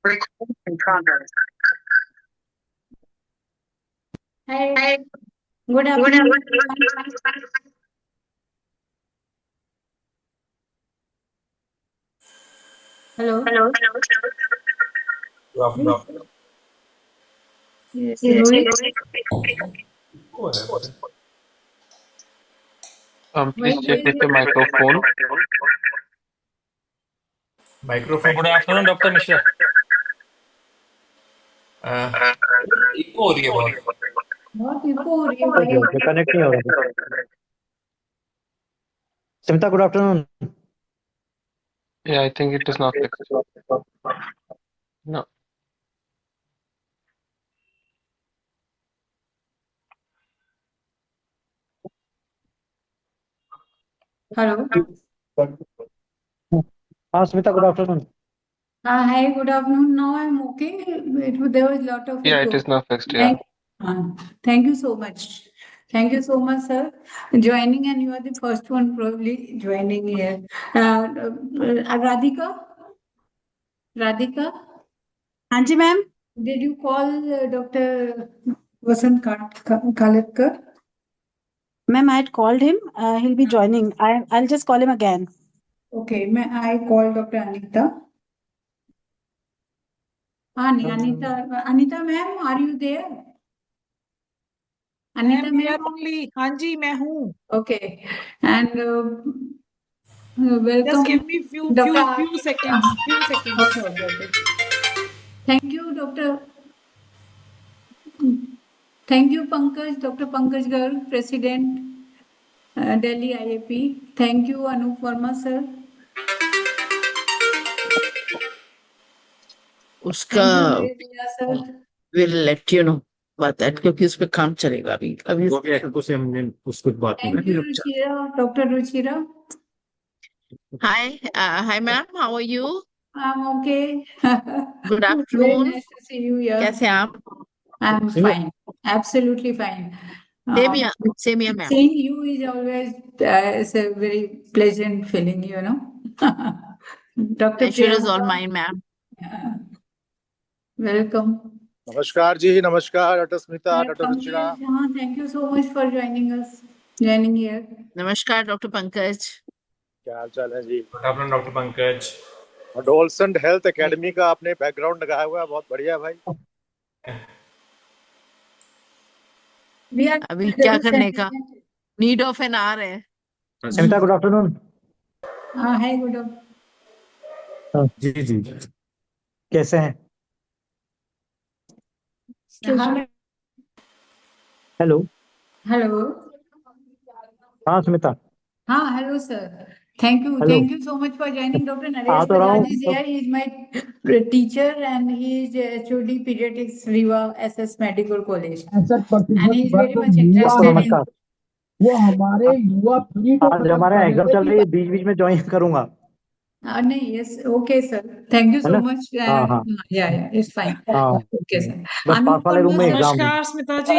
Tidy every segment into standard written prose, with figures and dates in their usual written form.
Recording in progress. Hi, Hi. good Good afternoon. afternoon. Hello. Hello. Good afternoon. Yes, Yes, Rohit. Go ahead. Please What check is with the it? microphone. Microphone. Good afternoon, Dr. Mishra. Echo हो रही है बहुत. बहुत eco हो रही है भाई. Connect नहीं हो रहा. Smita, good afternoon. Yeah, I think it is not fixed. No. Hello. Smita, good afternoon. Hi, good afternoon. Now I'm okay. There was a lot of Yeah, echo. it is now fixed. Yeah. Thank you so much. Thank you so much, sir. Joining, and you are the first one probably joining here. Radhika? Radhika? हाँ जी ma'am. Did you call Dr. Vasant Kaletkar? Ma'am, I had called him. He'll be joining. I'll just call him again. Okay, I called Dr. Anita. Anita ma'am, are you there? Anita मैं ma'am? only. हाँ जी मैं हूँ. Okay, and welcome. Just give me few seconds. Okay. Thank you, Doctor. Thank you, Pankaj, Dr. Pankaj Garg, President, Delhi IAP. Thank you, Anup Verma, sir. उसका Thank you, Maria, sir. will let you know about that क्योंकि उस पे काम चलेगा अभी से हमने उसको बात Thank you, Ruchira, Dr. Ruchira. Hi ma'am, how are you? I'm okay. Good Very afternoon. nice to see you here. कैसे हैं आप? I'm fine. Absolutely fine. Same here ma'am. Seeing you is always it's a very pleasant feeling, you know. Dr. Pleasure is all Priyanka, mine ma'am. welcome. नमस्कार जी. नमस्कार doctor Smita, doctor Welcome, Ruchira. yes. Thank you so much for joining here. नमस्कार doctor Pankaj. क्या हाल चाल है जी? Good afternoon, Dr. Pankaj. Adolescent health academy का आपने बैकग्राउंड लगाया हुआ है, बहुत बढ़िया भाई. We are अभी क्या करने का? Need of an hour है. Smita, good afternoon. Hi, good afternoon. जी कैसे हैं? Hello. Smita. Hello, sir. Thank you. Hello. Thank you so much for joining. Dr. Naresh Bajaj is here. He is my teacher and he is HOD Pediatrics Riva SS Medical College. And he is very much interested in. नमस्कार. वो हमारे युवा पीढ़ी को आज हमारे exam चल रही है, बीच में ज्वाइन करूंगा. नहीं, yes, okay, sir. Thank you so much. हाँ. Yeah, it's fine. Okay, sir. बस पास वाले रूम में एग्जाम है. नमस्कार स्मिता जी.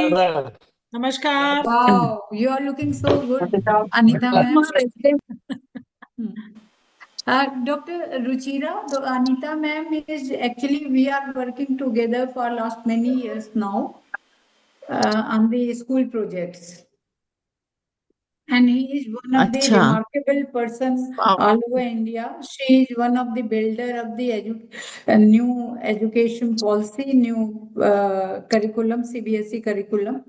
नमस्कार. Wow, you are looking so good, Anita ma'am. Dr. Ruchira, Anita ma'am is actually, we are working together for last many years now on the school projects. And he is one of the remarkable persons all over India. She is one of the builder of the new education policy, new curriculum, CBSE curriculum.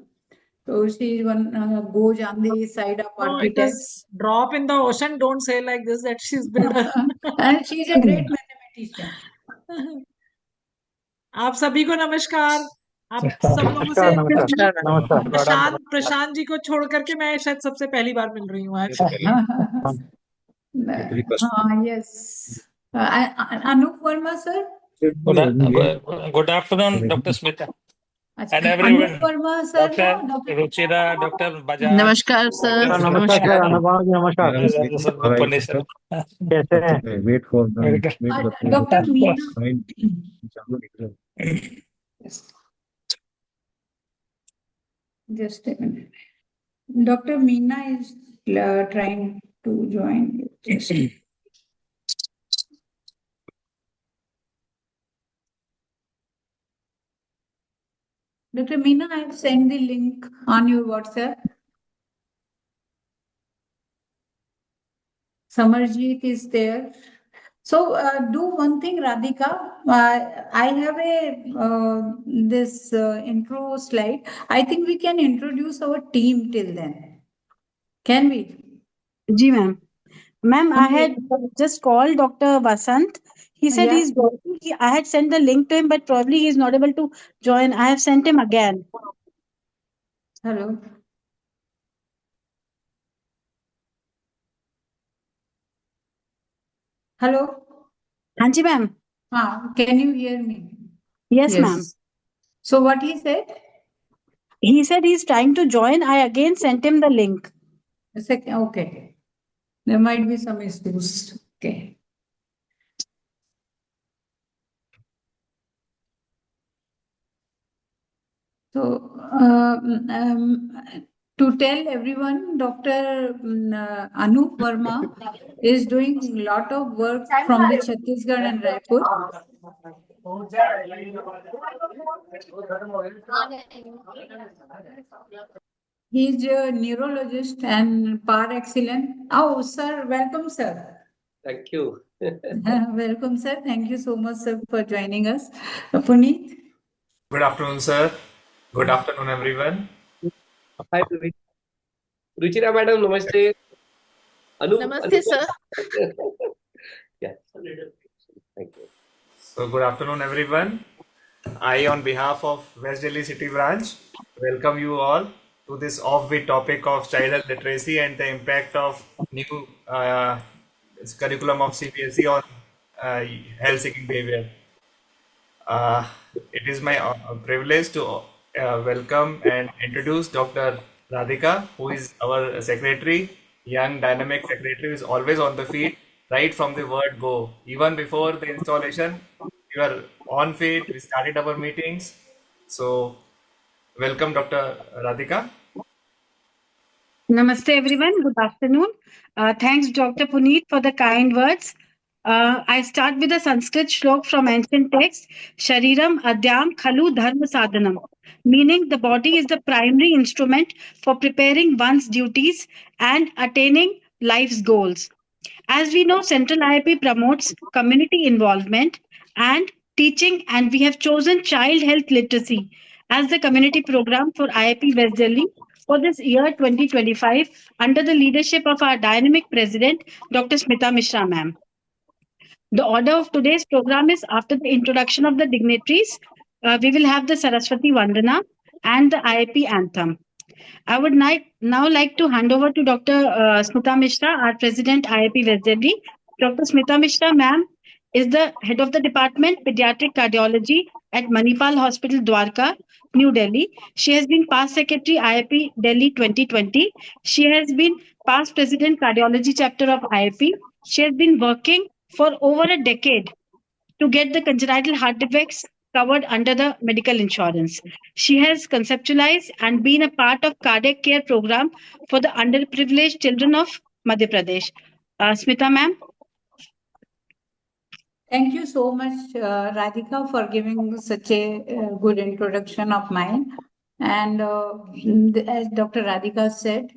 So she is one goes on the side of architects. Drop in the ocean. Don't say like this that she's builder. And she is a great mathematician. आप सभी को नमस्कार. आप सब लोगों से प्रशांत जी को छोड़ करके मैं शायद सबसे पहली बार मिल रही हूँ आज. Yes. Anup Verma, sir. Good afternoon, Dr. Smita. And everyone. Anup Verma, sir. Dr. Ruchira, Dr. Bajaj. नमस्कार सर. नमस्कार. कैसे हैं? Wait for Dr. Meena. Just a minute. Dr. Meena is trying to join. Dr. Meena, I have sent the link on your WhatsApp. Samarjeet is there. So do one thing, Radhika. I have this intro slide. I think we can introduce our team till then. Can we? Ji, ma'am. Ma'am, I had just called Dr. Vasant. He said Yeah. he's working. I had sent the link to him, but probably he's not able to join. I have sent him again. Hello. Hello. Hanji, ma'am. Can you hear me? Yes, ma'am. So what he said? He said he's trying to join. I again sent him the link. A second. Okay. There might be some issues. Okay. So, to tell everyone, Dr. Anup Verma is doing a lot of work from the Chhattisgarh and Raipur. He is a neurologist and par excellence. Oh, sir, welcome, sir. Thank you. Welcome, sir. Thank you so much, sir, for joining us. Puneet. Good afternoon, sir. Good afternoon, everyone. Hi, Ruchira madam, namaste. Namaste, sir. Yeah. Thank you. So, good afternoon, everyone. I, on behalf of West Delhi City Branch, welcome you all to this offbeat topic of childhood literacy and the impact of new curriculum of CBSE on health-seeking behavior. It is my privilege to welcome and introduce Dr. Radhika, who is our secretary, young dynamic secretary who is always on the feet, right from the word go. Even before the installation, we were on feet, we started our meetings. So, welcome Dr. Radhika. Namaste, everyone. Good afternoon. Thanks, Dr. Puneet, for the kind words. I start with a Sanskrit shlok from ancient text, Shariram Adyam Khalu Dharma Sadhanam, meaning the body is the primary instrument for preparing one's duties and attaining life's goals. As we know, Central IAP promotes community involvement and teaching, and we have chosen child health literacy as the community program for IAP West Delhi for this year 2025 under the leadership of our dynamic president, Dr. Smita Mishra ma'am. The order of today's program is after the introduction of the dignitaries, we will have the Saraswati Vandana and the IAP anthem. I would now like to hand over to Dr. Smita Mishra, our President IAP West Delhi. Dr. Smita Mishra, ma'am, is the head of the department Pediatric Cardiology at Manipal Hospital, Dwarka, New Delhi. She has been past secretary IAP Delhi 2020. She has been past president cardiology chapter of IAP. She has been working for over a decade to get the congenital heart defects covered under the medical insurance. She has conceptualized and been a part of cardiac care program for the underprivileged children of Madhya Pradesh. Smita ma'am. Thank you so much, Radhika, for giving such a good introduction of mine. And as Dr. Radhika said,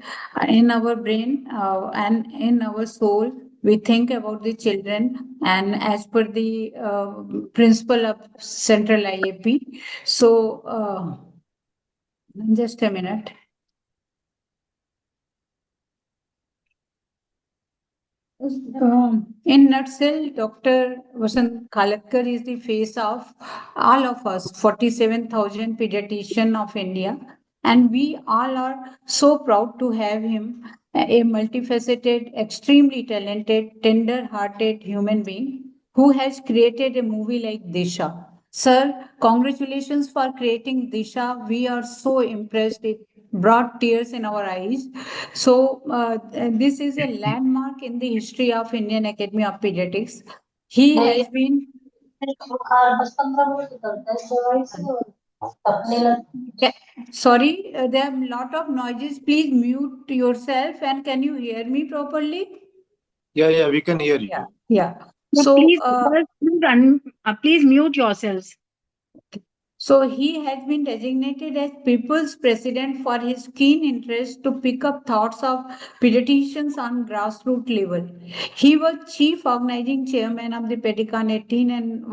in our brain and in our soul, we think about the children, and as per the principle of Central IAP. So, just a minute. In nutshell, Dr. Vasant Khalatkar is the face of all of us, 47,000 pediatricians of India, and we all are so proud to have him, a multifaceted, extremely talented, tender-hearted human being who has created a movie like Disha. Sir, congratulations for creating Disha. We are so impressed. It brought tears in our eyes. So, this is a landmark in the history of Indian Academy of Pediatrics. He has been. Sorry, there are a lot of noises. Please mute yourself. And can you hear me properly? Yeah, we can hear you. Yeah. So, please mute yourselves. So he has been designated as People's President for his keen interest to pick up thoughts of pediatricians on grassroots level. He was chief organizing chairman of the Pedican 18 and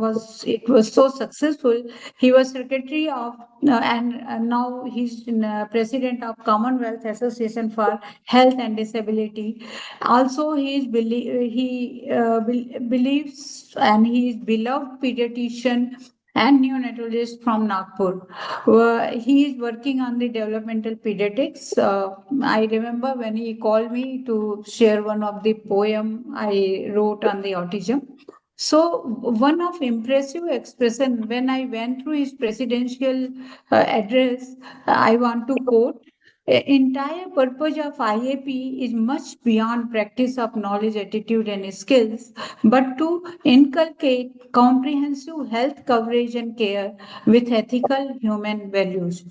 it was so successful. He was secretary of and now he's president of Commonwealth Association for Health and Disability. Also, he believes and he is beloved pediatrician and neonatologist from Nagpur. He is working on the developmental pediatrics. I remember when he called me to share one of the poem I wrote on the autism. So one of impressive expression when I went through his presidential address, I want to quote. Entire purpose of IAP is much beyond practice of knowledge, attitude, and skills, but to inculcate comprehensive health coverage and care with ethical human values.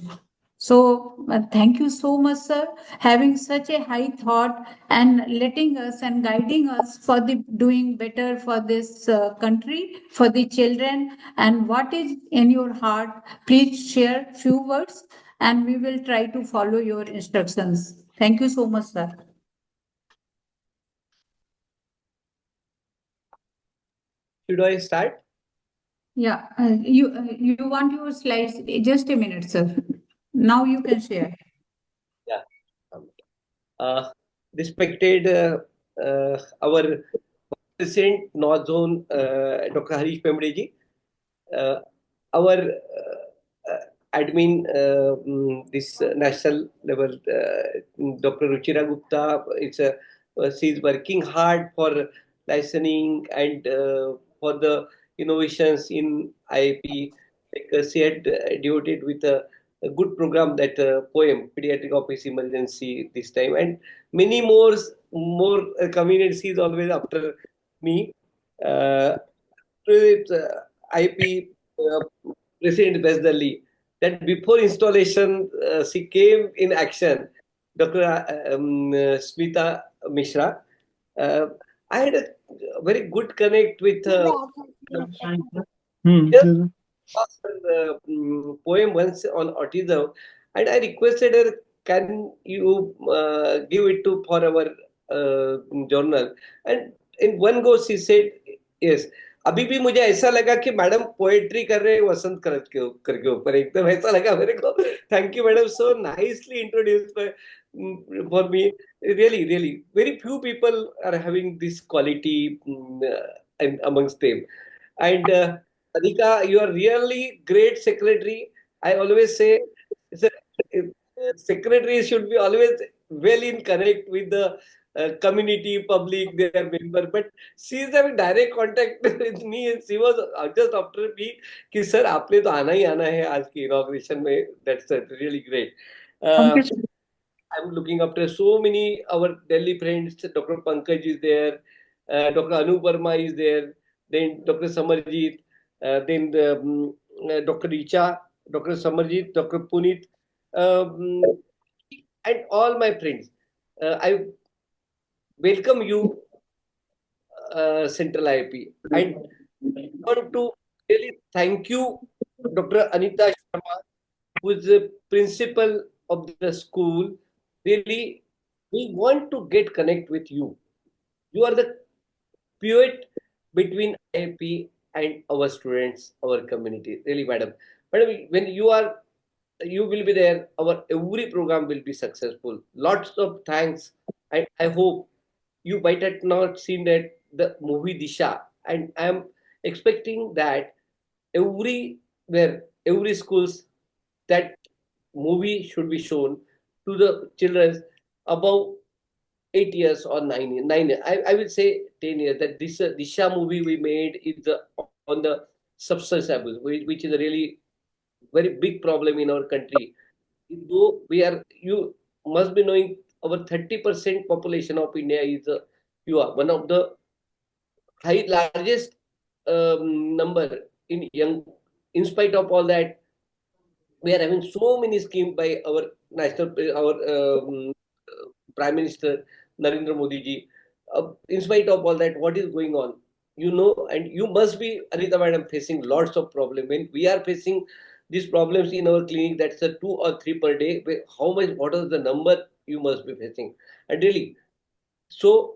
So, thank you so much, sir, having such a high thought and letting us and guiding us for the doing better for this country, for the children, and what is in your heart. Please share few words, and we will try to follow your instructions. Thank you so much, sir. Should I start? Yeah, you want your slides? Just a minute, sir. Now you can share. Yeah. Uh, Respected our President North Zone, Dr. Harish Pemdeji, our admin, this national level, Dr. Ruchira Gupta, she's working hard for licensing and for the innovations in IAP. Like, she had devoted with a good program that poem, Pediatric Office Emergency this time, and many more communities always after me. With IP President Bezdali, that before installation, she came in action, Dr. Smita Mishra. Uh, I had a very good connect with just poem once on autism, and I requested her, can you give it to for our journal? And in one go, she said, yes. अभी भी मुझे ऐसा लगा कि madam poetry कर रहे हैं वसंत करके ऊपर एकदम ऐसा लगा मेरे को thank you madam so nicely introduce for me really very few people are having this quality and amongst them and Adhika, you are really great secretary. I always say secretary should be always well in connect with the community, public, their member. But she is having direct contact with me, and she was just after me कि sir आपने तो आना ही आना है आज की inauguration में. That's really great. I'm looking after so many our Delhi friends. Dr. Pankaj is there, Dr. Anup Verma is there, then Dr. Samarjit, then Dr. Richa, Dr. Samarjit, Dr. Puneet, and all my friends. I welcome you, Central IAP, and want to really thank you, Dr. Anita Sharma, who is the principal of the school. Really, we want to get connect with you. You are the poet between IAP and our students, our community. Really, madam. Madam, when you will be there. Our every program will be successful. Lots of thanks. I hope you might have not seen that the movie Disha, and I am expecting that everywhere, every schools that movie should be shown to the children above 8 years or 9 years. 9 years. I will say 10 years. That this Disha movie we made is on the substance abuse, which is a really very big problem in our country. Though you must be knowing our 30% population of India is one of the largest number in young. In spite of all that, we are having so many schemes by our our Prime Minister Narendra Modi ji. In spite of all that, what is going on? You know, and you must be, Anita madam, facing lots of problems. When we are facing these problems in our clinic, that's a 2 or 3 per day. What is the number you must be facing? And really, so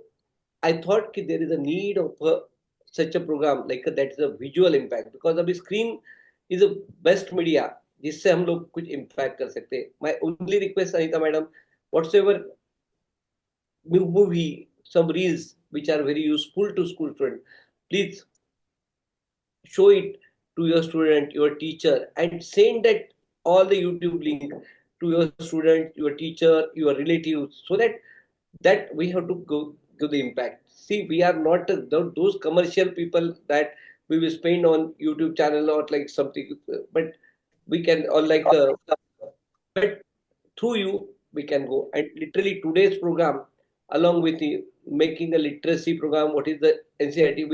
I thought कि there is a need of such a program like that is a visual impact, because अभी screen is the best media जिससे हम लोग कुछ impact कर सकते हैं. My only request, Anita madam, whatsoever movie, some reels which are very useful to school students, please show it to your student, your teacher, and send that all the YouTube link to your student, your teacher, your relatives, so that we have to go to the impact. See, we are not those commercial people that we will spend on YouTube channel or like something, but we can, or like, but through you we can go. And literally today's program, along with the making a literacy program, what is the NCERT,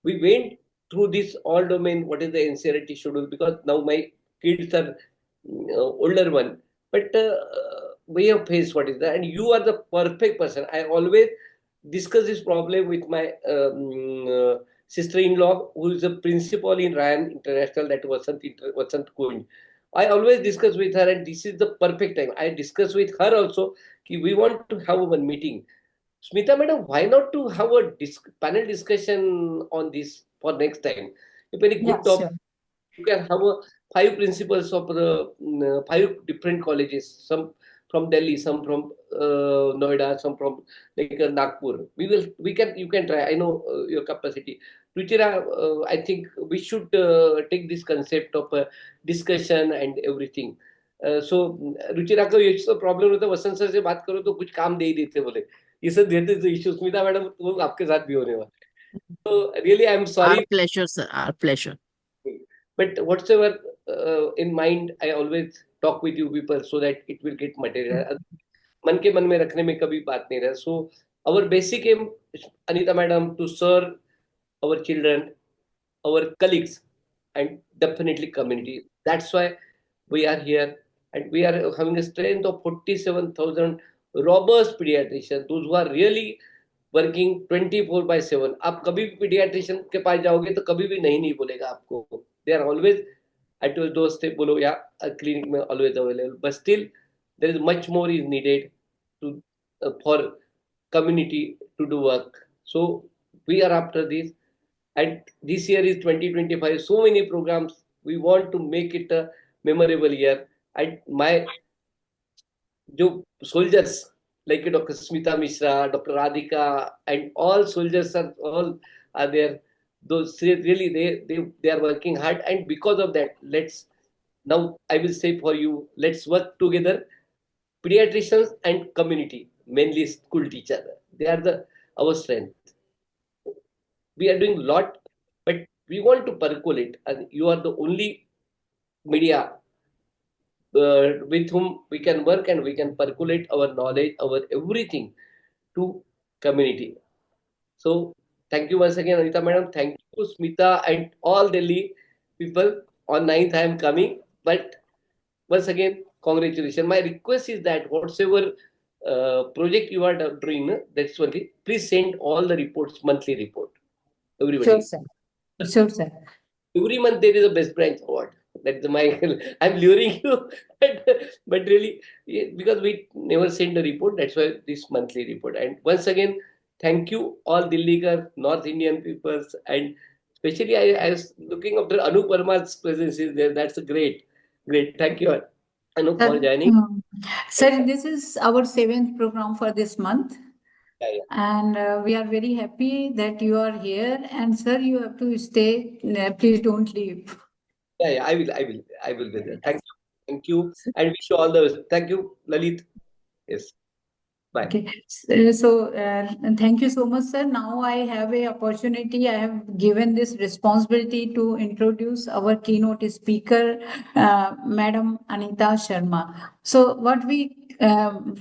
we went through this all domain, what is the NCERT schedule, because now my kids are older one, but we have faced what is that, and you are the perfect person. I always discuss this problem with my sister-in-law, who is a principal in Ryan International, that Vasant Kunj. I always discuss with her, and this is the perfect time. I discuss with her also. We want to have one meeting. Smita madam, why not to have a panel discussion on this for next time? If any good topic, you can have 5 principals of the 5 different colleges, some from Delhi, some from Noida, some from like Nagpur. You can try. I know your capacity. Ruchira, I think we should take this concept of discussion and everything. So Ruchira का ये तो problem होता है, वसंत sir से बात करो तो कुछ काम दे ही देते बोले, ये सब देते तो इश्यू. स्मिता मैडम वो आपके साथ भी होने वाला. So really I am sorry. Our pleasure, sir. Our pleasure. But whatsoever in mind, I always talk with you people so that it will get material. मन के मन में रखने में कभी बात नहीं रहा. So our basic aim, Anita madam, to serve our children, our colleagues, and definitely community. That's why we are here, and we are having a strength of 47,000 robust pediatricians, those who are really working 24/7. आप कभी भी paediatrician के पास जाओगे तो कभी भी नहीं बोलेगा आपको. They are always at your door step. बोलो या क्लिनिक में always available, but still there is much more is needed to for community to do work. So we are after this, and this year is 2025. So many programs. We want to make it a memorable year. And my soldiers like Dr. Smita Mishra, Dr. Radhika, and all soldiers are there. Those really they are working hard, and because of that, now I will say for you, let's work together, pediatricians and community, mainly school teacher. They are our strength. We are doing a lot, but we want to percolate, and you are the only media with whom we can work, and we can percolate our knowledge, our everything to community. So thank you once again, Anita madam. Thank you, Smita, and all Delhi people. On 9th I am coming, but once again, congratulations. My request is that whatsoever project you are doing, that's one thing. Please send all the reports, monthly report. Everybody. Sure, sir. Sure, sir. Every month there is a best branch award. That's my. I'm luring you, but really, because we never send a report, that's why this monthly report. And once again, thank you all Dillikar, North Indian peoples, and especially I was looking after Anup Verma's presence is there. That's a great. Thank you, Anup, for joining. Sir, this is our 7th program for this month. Yeah. And we are very happy that you are here. And sir, you have to stay. Please don't leave. Yeah, I will be there. Thank you, and wish you all the best. Thank you, Lalit. Yes. Bye. Okay. So thank you so much, sir. Now I have a opportunity. I have given this responsibility to introduce our keynote speaker, Madam Anita Sharma. So what we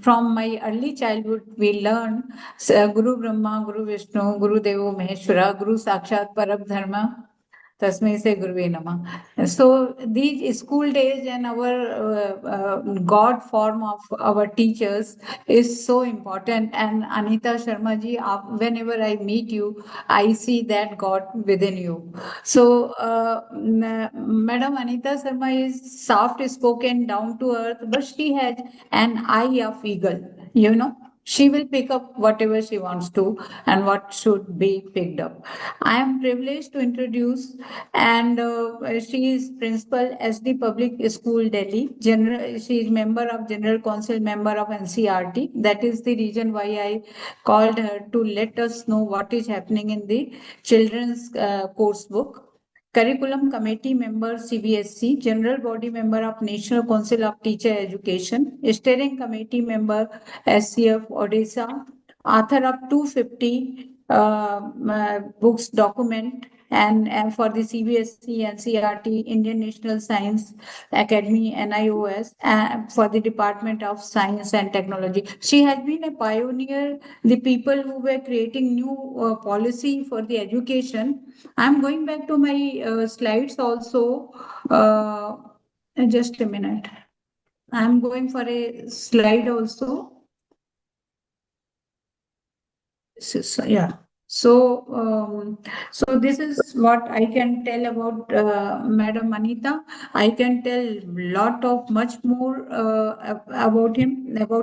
from my early childhood we learn Guru Brahma, Guru Vishnu, Guru Devo Maheshwara, Guru Sakshat Param Dharma. Tasmai se Guruve Namah. So these school days and our God form of our teachers is so important. And Anita Sharma ji, whenever I meet you, I see that God within you. So Madam Anita Sharma is soft spoken, down to earth, but she has an eye of eagle, you know. She will pick up whatever she wants to and what should be picked up. I am privileged to introduce, and she is principal SD Public School Delhi. She is member of General Council, member of NCRT. That is the reason why I called her to let us know what is happening in the children's course book. Curriculum Committee member CBSC, General Body member of National Council of Teacher Education, Steering Committee member SCF Odisha, author of 250 books document and for the CBSC, NCRT, Indian National Science Academy, NIOS, for the Department of Science and Technology. She has been a pioneer, the people who were creating new policy for the education. I'm going back to my slides also. Just a minute. I'm going for a slide also. Yeah. So this is what I can tell about Madam Anita. I can tell lot of much more about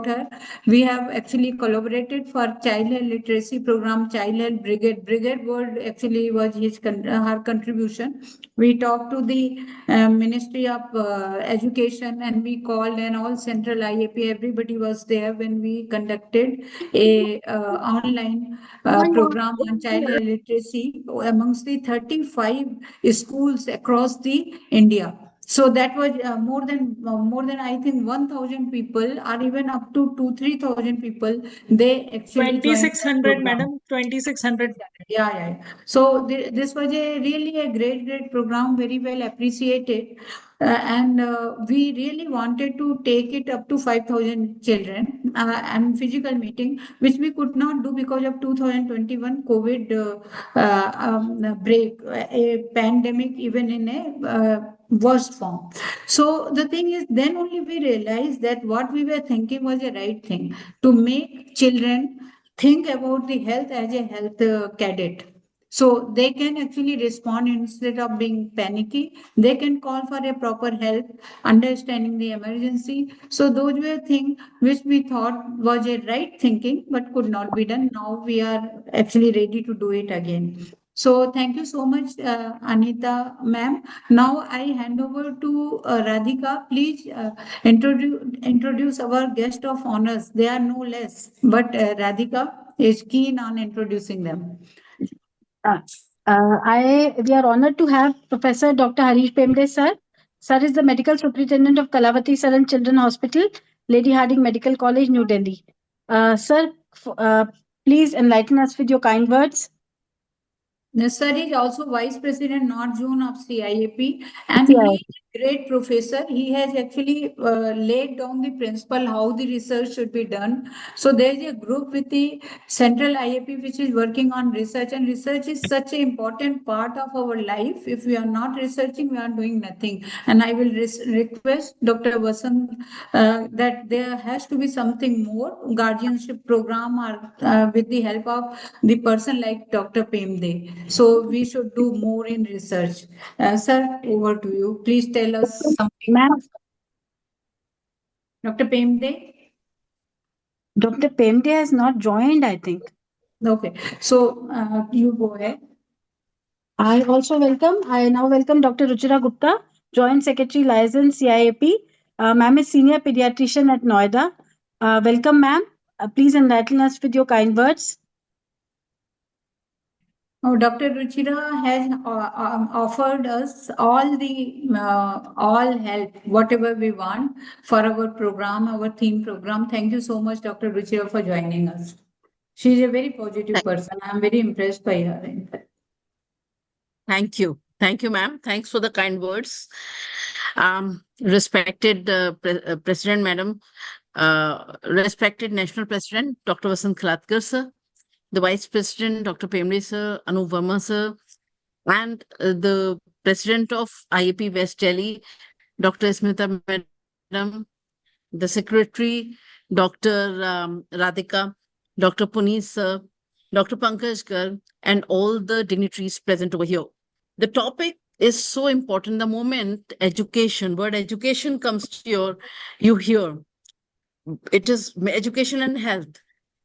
her. We have actually collaborated for child health literacy program, child health brigade. Brigade word actually was her contribution. We talked to the Ministry of Education, and we called, and all central IAP. Everybody was there when we conducted a online program on child literacy amongst the 35 schools across the India. So that was more than I think 1,000 people, or even up to 3,000 people. They actually joined that 2,600, program. madam, 2,600. Yeah. So this was a really a great program, very well appreciated, and we really wanted to take it up to 5,000 children and physical meeting, which we could not do because of 2021 COVID break, a pandemic, even in a worst form. So the thing is, then only we realized that what we were thinking was a right thing, to make children think about the health as a health cadet. So they can actually respond instead of being panicky. They can call for a proper help, understanding the emergency. So those were things which we thought was a right thinking, but could not be done. Now we are actually ready to do it again. So thank you so much, Anita ma'am. Now I hand over to Radhika. Please introduce our guest of honors. They are no less, but Radhika is keen on introducing them. Uh, we are honored to have Professor Dr. Harish Pemde, sir. Sir is the medical superintendent of Kalavati Saran Children Hospital, Lady Harding Medical College, New Delhi. Sir, please enlighten us with your kind words. Sir is also Vice President North Zone of CIAP, and he is a great professor. He has actually laid down the principle how the research should be done. So there is a group with the Central IAP which is working on research, and research is such an important part of our life. If we are not researching, we are doing nothing. And I will request Dr. Vasant that there has to be something more guardianship program, or with the help of the person like Dr. Pemde. So we should do more in research. Sir, over to you. Please tell us something. Ma'am. Dr. Pemde? Dr. Pemde has not joined, I think. Okay. So you go ahead. I now welcome Dr. Ruchira Gupta, Joint Secretary Liaison CIAP. Ma'am is Senior Pediatrician at Noida. Welcome, ma'am. Please enlighten us with your kind words. Oh, Dr. Ruchira has offered us all help, whatever we want for our program, our theme program. Thank you so much, Dr. Ruchira, for joining us. She is a very positive person. I'm very impressed by her. In fact. Thank you. Thank you, ma'am. Thanks for the kind words. Respected President, Madam, respected National President, Dr. Vasant Khalatkar, sir, the Vice President, Dr. Pemde, sir, Anup Verma, sir, and the President of IAP West Delhi, Dr. Smita Madam, the Secretary, Dr. Radhika, Dr. Puneet Sir, Dr. Pankaj Gar, and all the dignitaries present over here. The topic is so important. The moment word education comes to you hear, it is education and health.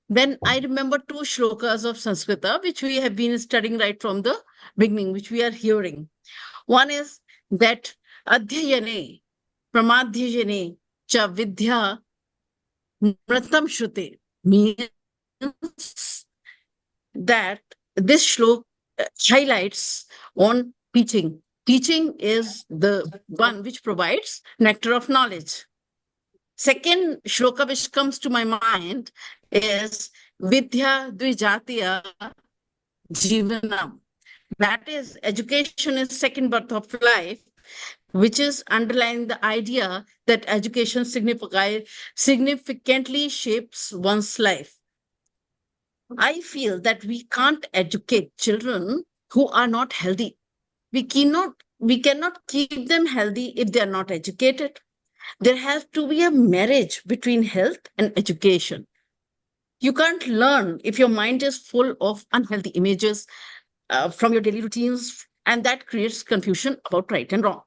Then I remember two shlokas of Sanskrita, which we have been studying right from the beginning, which we are hearing. One is that Adhyayane, Pramadhyayane, Cha Vidya, Mratam Shrute, means that this shlok highlights on teaching. Teaching is the one which provides nectar of knowledge. Second shloka which comes to my mind is Vidya Dvijatiya Jivanam. That is, education is second birth of life, which is underlying the idea that education significantly shapes one's life. I feel that we can't educate children who are not healthy. We cannot keep them healthy if they are not educated. There has to be a marriage between health and education. You can't learn if your mind is full of unhealthy images from your daily routines, and that creates confusion about right and wrong.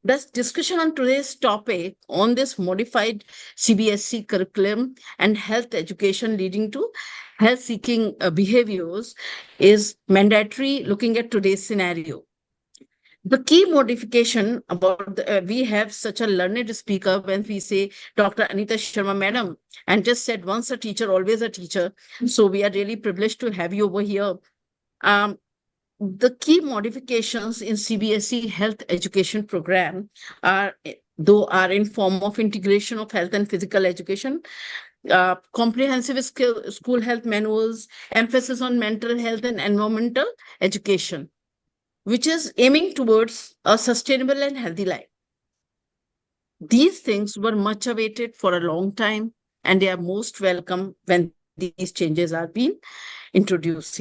Thus, discussion on today's topic on this modified CBSE curriculum and health education leading to health-seeking behaviors is mandatory looking at today's scenario. The key modification about we have such a learned speaker when we say Dr. Anita Sharma Madam, and just said once a teacher, always a teacher. So we are really privileged to have you over here. The key modifications in CBSE health education program are in form of integration of health and physical education, comprehensive school health manuals, emphasis on mental health and environmental education, which is aiming towards a sustainable and healthy life. These things were much awaited for a long time, and they are most welcome when these changes are being introduced.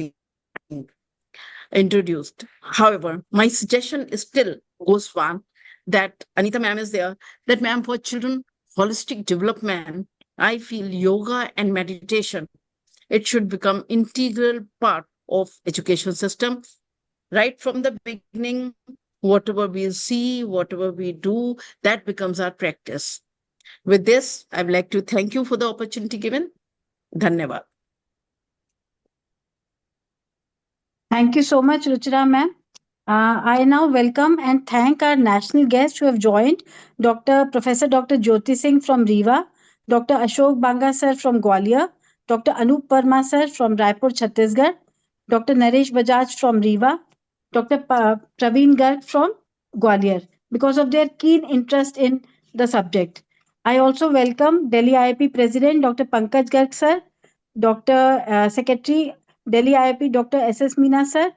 However, my suggestion is still goes one that Anita ma'am is there, that ma'am, for children holistic development, I feel yoga and meditation, it should become integral part of education system. Right from the beginning, whatever we see, whatever we do, that becomes our practice. With this, I would like to thank you for the opportunity given. Dhanyavad. Thank you so much, Ruchira ma'am. I now welcome and thank our national guests who have joined, Professor Dr. Jyoti Singh from Rewa, Dr. Ashok Banga sir from Gwalior, Dr. Anup Parma sir from Raipur, Chhattisgarh, Dr. Naresh Bajaj from Rewa, Dr. Praveen Garg from Gwalior, because of their keen interest in the subject. I also welcome Delhi IAP President Dr. Pankaj Garg sir, Dr. Secretary Delhi IAP Dr. S.S. Meena sir,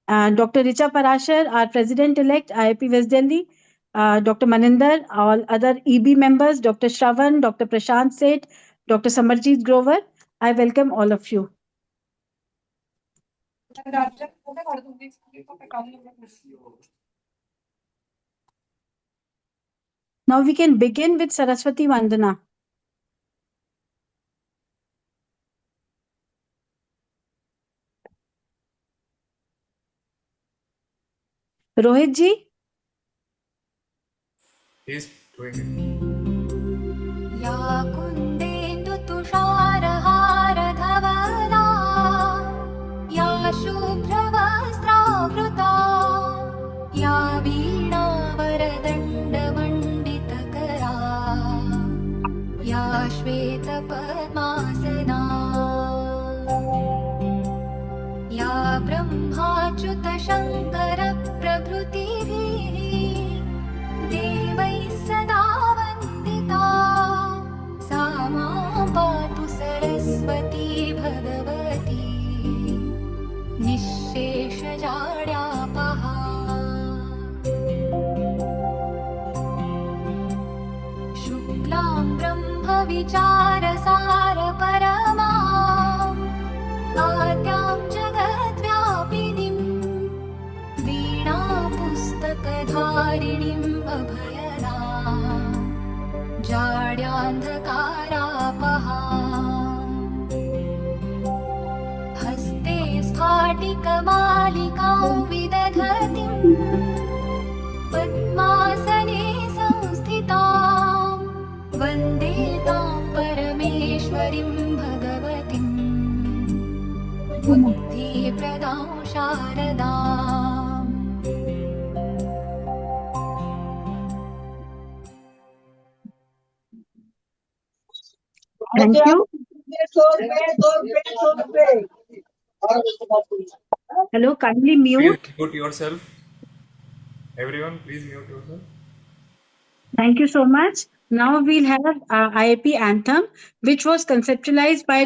Dr. Richa Parashar, our President-elect, IAP West Delhi, Dr. Maninder, all other EB members, Dr. Shravan, Dr. Prashant Seth, Dr. Samarjeet Grover. I welcome all of you. Now we can begin with Saraswati Vandana. Rohit ji? He's doing it. Ya kundendu tusharahara dhavana, ya shubhravastra ya veena varadanda manditakara, ya shveta padmasana, ya brahmachyuta shankara prabhutihi देवैः सदा वन्दिता सा मां पातु सरस्वती भगवती निःशेषजाड्यापहा शुक्लां ब्रह्मविचारसारपरमां आद्यां जगद्व्यापिनीं वीणापुस्तक वाणिम् अभयदाम् जाड्यान्धकारापहा हस्ते स्फाटिकमालिकां विदधतीम् पद्मासने संस्थितां वन्दे तां परमेश्वरीं भगवतीम् बुद्धिप्रदां शारदाम् Thank you. Hello, kindly Please mute. mute yourself. Everyone, please mute yourself. Thank you so much. Now we'll have IAP anthem, which was conceptualized by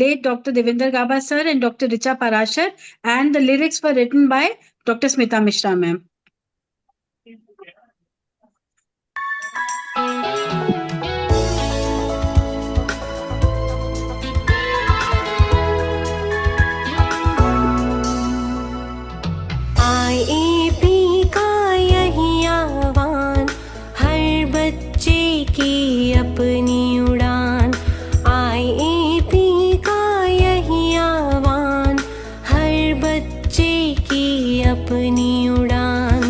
late Dr. Devinder Gaba sir and Dr. Richa Parashar, and the lyrics were written by Dr. Smita Mishra ma'am. IAP का यही आह्वान, हर बच्चे की अपनी उड़ान। IAP का यही आह्वान, हर बच्चे की अपनी उड़ान।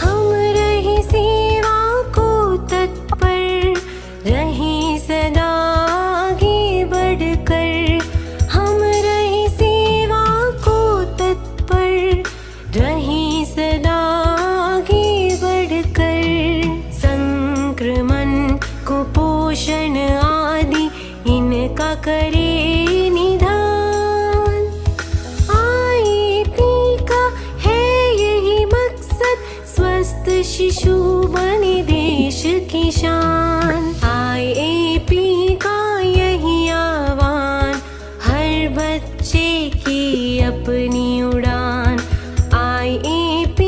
हम रहे सेवा को तत्पर, रहे सदा आगे बढ़कर। हम रहे सेवा को तत्पर, रहे सदा आगे बढ़कर। संक्रमण कुपोषण आदि इनका करे निदान। IAP का है यही मकसद, स्वस्थ शिशु बने देश की शान। IAP का यही आह्वान, हर बच्चे की अपनी उड़ान। IAP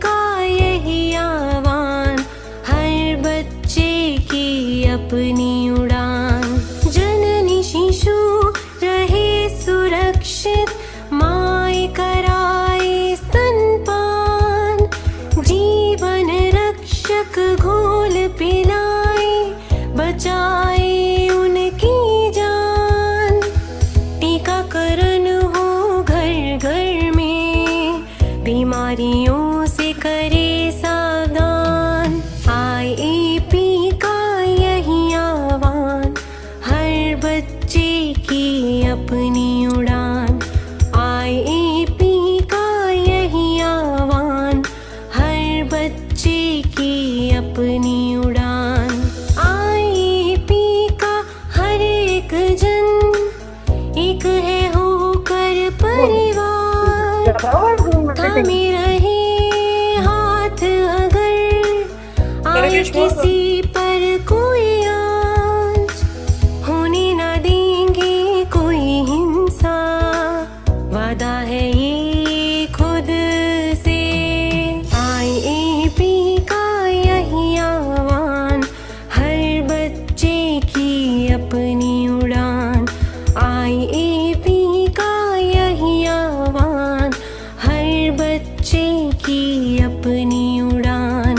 का यही आह्वान, हर बच्चे की अपनी उड़ान। जननी शिशु रहे सुरक्षित, माए कराए स्तनपान। जीवन रक्षक घोल पिलाए, बचाए उनकी जान। टीकाकरण हो घर घर में, बीमारियों से करे सावधान। IAP का यही आह्वान, हर बच्चे की अपनी उड़ान। IAP का यही आह्वान, हर बच्चे की अपनी उड़ान। IAP का हर एक जन एक है होकर परिवार। थामे रहे हाथ अगर आए किसी पर कोई आँच, होने न देंगे कोई हिंसा। वादा है ये खुद से। IAP का यही आह्वान, हर बच्चे की अपनी उड़ान। IAP का यही आह्वान, हर बच्चे की अपनी उड़ान।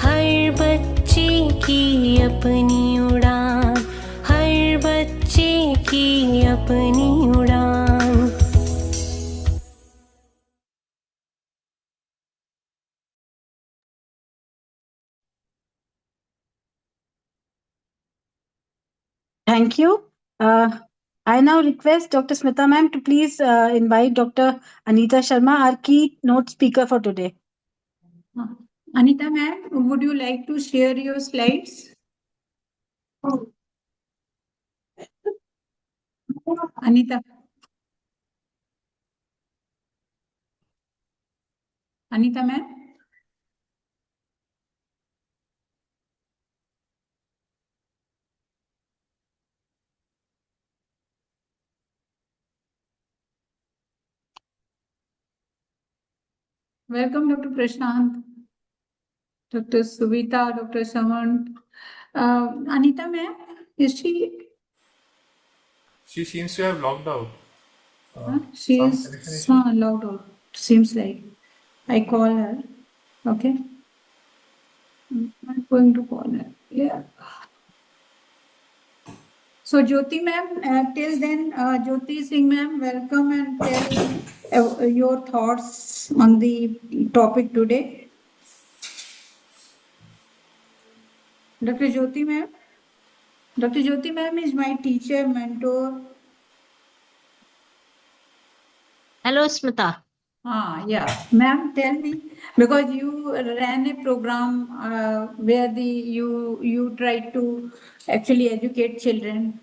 हर बच्चे की अपनी उड़ान, हर बच्चे की अपनी उड़ान। Thank you. I now request Dr. Smita ma'am to please invite Dr. Anita Sharma, our keynote speaker for today. Anita ma'am, would you like to share your slides? Anita. Anita ma'am. Welcome, Dr. Prashant, Dr. Suvita, Dr. Saman. Anita ma'am, is she? She seems to have logged out. She some is connection issue. logged out. Seems like I call her. Okay. going to call her. Yeah. So Jyoti ma'am, till then, Jyoti Singh ma'am, welcome and tell your thoughts on the topic today. Dr. Jyoti ma'am. Dr. Jyoti ma'am is my teacher, mentor. Hello, Smita. Yeah, ma'am, tell me, because you ran a program where you tried to actually educate children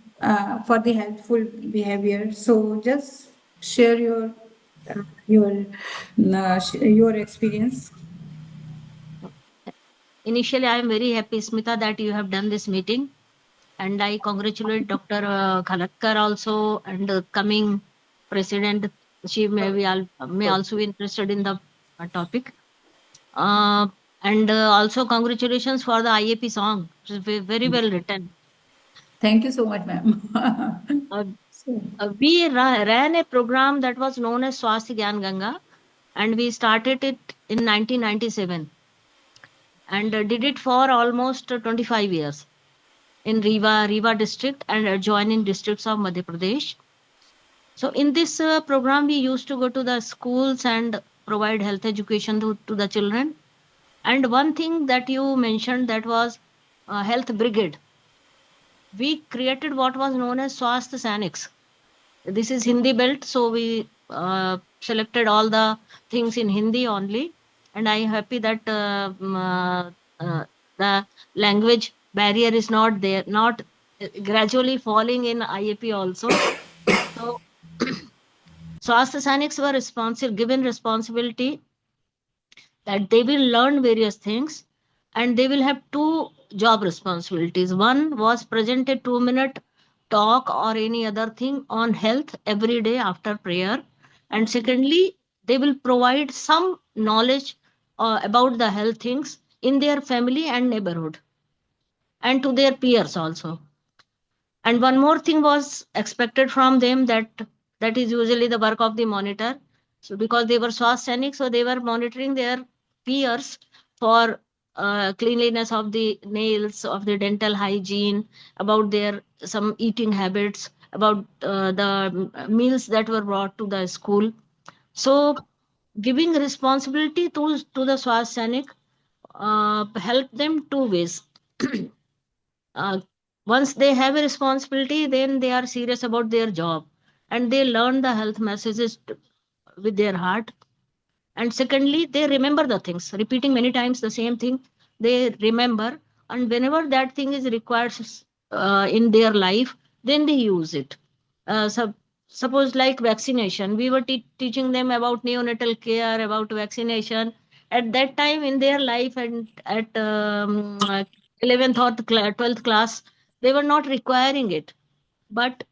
for the healthful behavior. So just share your experience. Initially, I am very happy, Smita, that you have done this meeting. And I congratulate Dr. Khalatkar also and the coming president. She may also be interested in the topic. And also congratulations for the IAP song. It is very well written. Thank you so much, ma'am. We ran a program that was known as Swasthi Gyan Ganga, and we started it in 1997 and did it for almost 25 years in Rewa district and adjoining districts of Madhya Pradesh. So in this program, we used to go to the schools and provide health education to the children. And one thing that you mentioned, that was health brigade. We created what was known as Swasth Sanics. This is Hindi belt, so we selected all the things in Hindi only. And I am happy that the language barrier is not there, not gradually falling in IAP also. So Swasth Sanics were given responsibility that they will learn various things and they will have two job responsibilities. One was present a 2-minute talk or any other thing on health every day after prayer. And secondly, they will provide some knowledge about the health things in their family and neighborhood and to their peers also. And one more thing was expected from them, that is usually the work of the monitor. So because they were swasthenic, so they were monitoring their peers for cleanliness of the nails, of the dental hygiene, about their some eating habits, about the meals that were brought to the school. So giving responsibility to the swasthenic help them two ways. Once they have a responsibility, then they are serious about their job and they learn the health messages with their heart. And secondly, they remember the things, repeating many times the same thing, they remember. And whenever that thing is required in their life, then they use it. Suppose like vaccination, we were teaching them about neonatal care, about vaccination. At that time in their life and at 11th or 12th class, they were not requiring it. But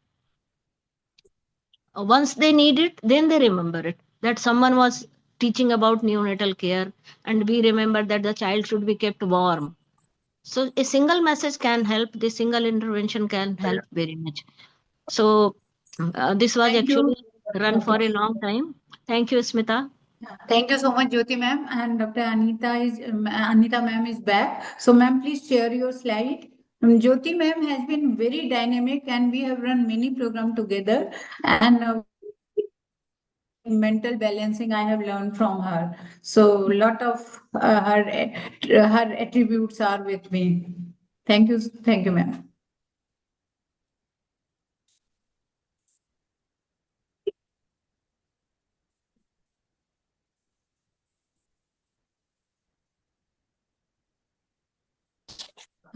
once they need it, then they remember it, that someone was teaching about neonatal care, and we remember that the child should be kept warm. So a single message can help, the single intervention can help very much. So this was actually run for a long time. Thank you, Smita. Thank you so much, Jyoti ma'am. And Dr. Anita ma'am is back. So ma'am, please share your slide. Jyoti ma'am has been very dynamic and we have run many programs together. And mental balancing I have learned from her. So lot of her attributes are with me. Thank you, ma'am.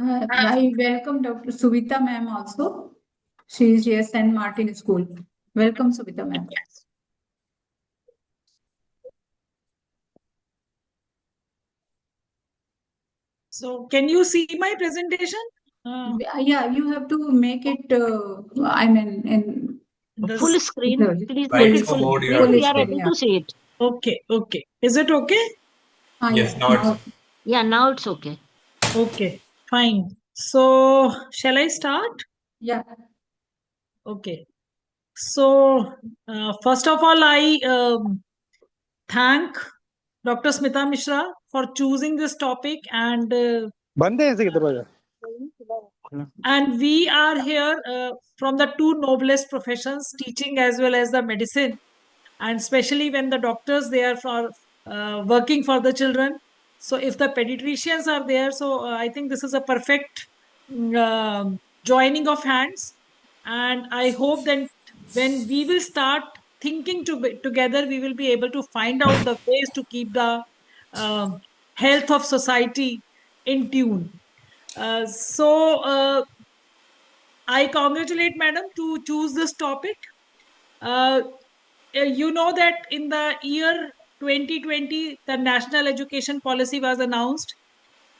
I welcome Dr. Suvita ma'am also. She is here, St. Martin School. Welcome, Suvita ma'am. So can you see my presentation? Yeah, you have to make it, I mean, in full screen. Please Right, make it full full mode, you screen. have We to are see. able to see it. Okay, okay. Is it okay? Yes, now it's Yeah, now it's okay. Okay, fine. So shall I start? Yeah. Okay. So first of all, I thank Dr. Smita Mishra for choosing this topic and बंद है ऐसे दरवाजा. And we are here from the two noblest professions, teaching as well as the medicine, and especially when the doctors, they are for working for the children. So if the pediatricians are there, so I think this is a perfect joining of hands. And I hope that when we will start thinking together, we will be able to find out the ways to keep the health of society in tune. So I congratulate madam to choose this topic. You know that in the year 2020, the national education policy was announced,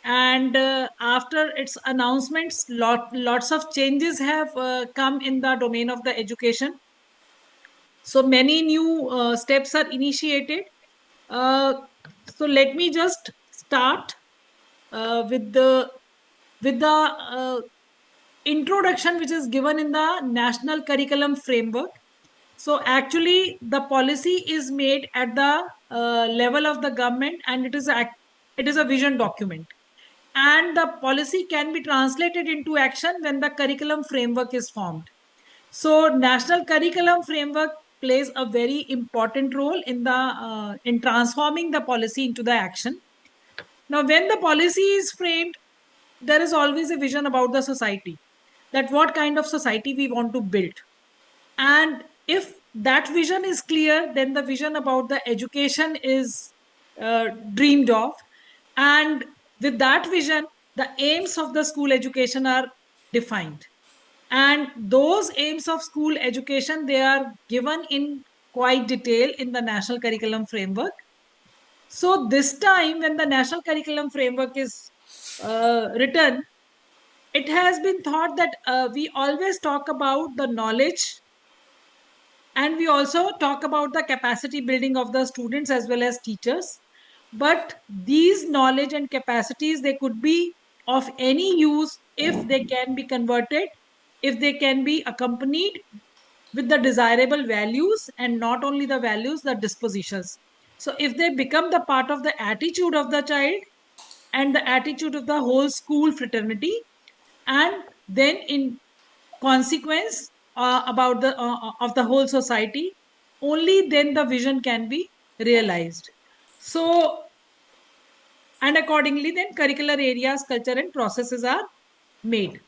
and after its announcements, lots of changes have come in the domain of the education. So many new steps are initiated. So let me just start with the introduction which is given in the national curriculum framework. So actually the policy is made at the level of the government, and it is a vision document, and the policy can be translated into action when the curriculum framework is formed. So national curriculum framework plays a very important role in transforming the policy into the action. Now when the policy is framed, there is always a vision about the society, that what kind of society we want to build. And if that vision is clear, then the vision about the education is dreamed of. And with that vision, the aims of the school education are defined. And those aims of school education, they are given in quite detail in the national curriculum framework. So this time when the national curriculum framework is written, it has been thought that we always talk about the knowledge, and we also talk about the capacity building of the students as well as teachers. But these knowledge and capacities, they could be of any use if they can be converted, if they can be accompanied with the desirable values, and not only the values, the dispositions. So if they become the part of the attitude of the child and the attitude of the whole school fraternity, and then in consequence about the of the whole society, only then the vision can be realized. So, and accordingly then curricular areas, culture and processes are made.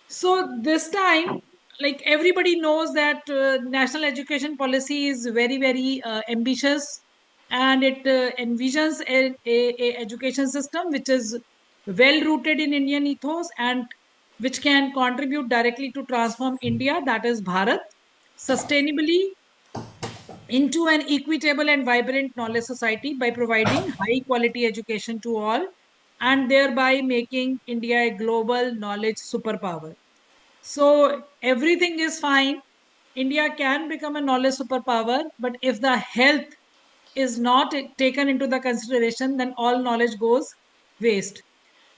So this time, like everybody knows that national education policy is very ambitious, and it envisions a education system which is well rooted in Indian ethos and which can contribute directly to transform India, that is Bharat, sustainably into an equitable and vibrant knowledge society by providing high quality education to all, and thereby making India a global knowledge superpower. So everything is fine. India can become a knowledge superpower, but if the health is not taken into the consideration, then all knowledge goes waste.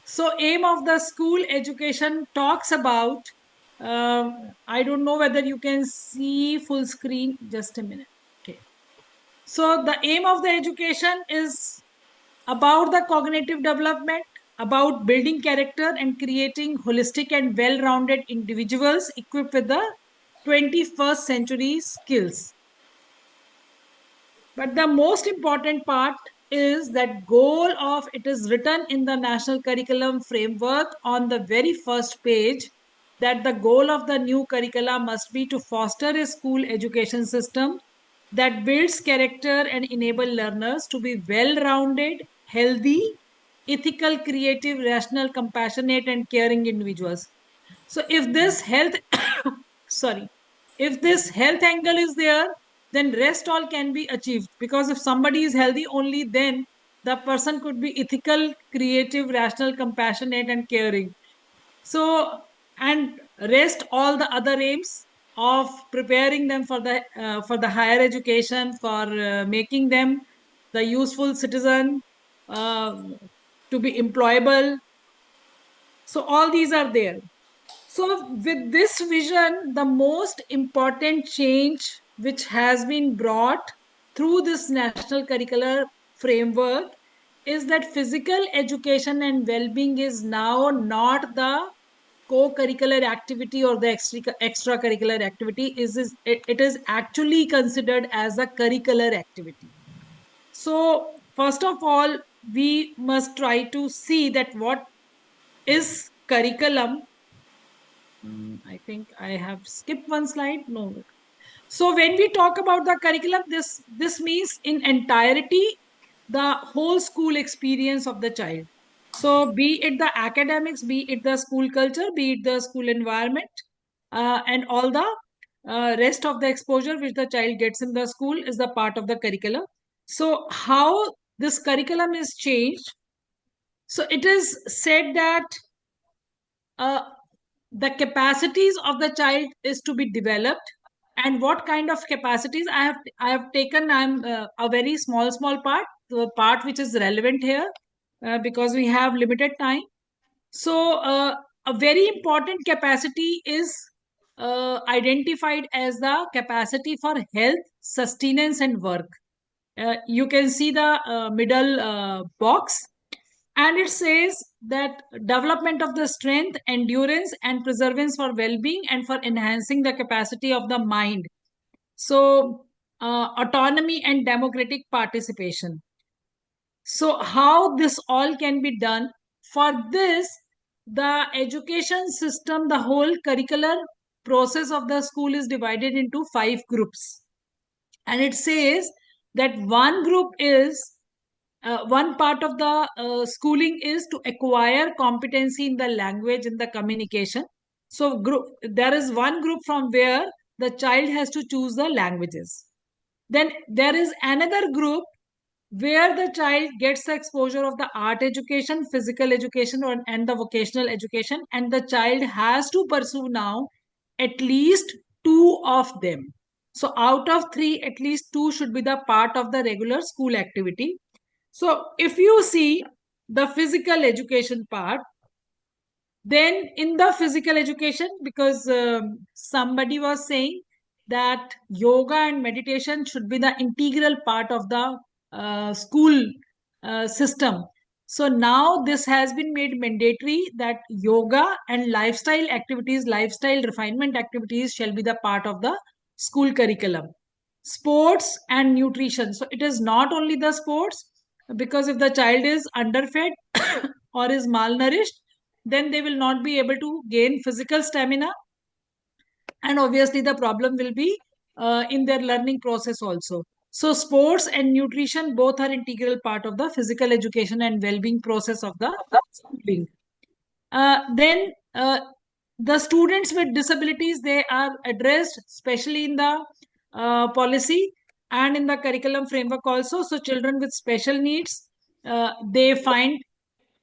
So aim of the school education talks about, I don't know whether you can see full screen, just a minute. Okay. So the aim of the education is about the cognitive development, about building character and creating holistic and well-rounded individuals equipped with the 21st century skills. But the most important part is that goal of it is written in the national curriculum framework on the very first page, that the goal of the new curricula must be to foster a school education system that builds character and enable learners to be well-rounded, healthy, ethical, creative, rational, compassionate, and caring individuals. So if this health, sorry, if this health angle is there, then rest all can be achieved. Because if somebody is healthy, only then the person could be ethical, creative, rational, compassionate, and caring. So, and rest all the other aims of preparing them for the higher education, for making them the useful citizen, to be employable. So all these are there. So with this vision, the most important change which has been brought through this national curricular framework is that physical education and well-being is now not the co-curricular activity or the extracurricular activity. It is actually considered as a curricular activity. So first of all, we must try to see that what is curriculum. I think I have skipped one slide. No. So when we talk about the curriculum, this means in entirety the whole school experience of the child. So be it the academics, be it the school culture, be it the school environment, and all the rest of the exposure which the child gets in the school is the part of the curriculum. So how this curriculum is changed? So it is said that the capacities of the child is to be developed, and what kind of capacities I have taken. I'm a very small part, the part which is relevant here, because we have limited time. So a very important capacity is identified as the capacity for health, sustenance, and work. You can see the middle box, and it says that development of the strength, endurance, and perseverance for well-being and for enhancing the capacity of the mind. So autonomy and democratic participation. So how this all can be done? For this, the education system, the whole curricular process of the school is divided into 5 groups. And it says that one group is one part of the schooling is to acquire competency in the language, in the communication. So there is one group from where the child has to choose the languages. Then there is another group where the child gets the exposure of the art education, physical education, and the vocational education, and the child has to pursue now at least 2 of them. So out of 3, at least 2 should be the part of the regular school activity. So if you see the physical education part, then in the physical education, because somebody was saying that yoga and meditation should be the integral part of the school system. So now this has been made mandatory that yoga and lifestyle refinement activities shall be the part of the school curriculum. Sports and nutrition. So it is not only the sports, because if the child is underfed or is malnourished, then they will not be able to gain physical stamina, and obviously the problem will be in their learning process also. So sports and nutrition both are integral part of the physical education and well-being process of the schooling. Then the students with disabilities, they are addressed especially in the policy and in the curriculum framework also. So children with special needs, they find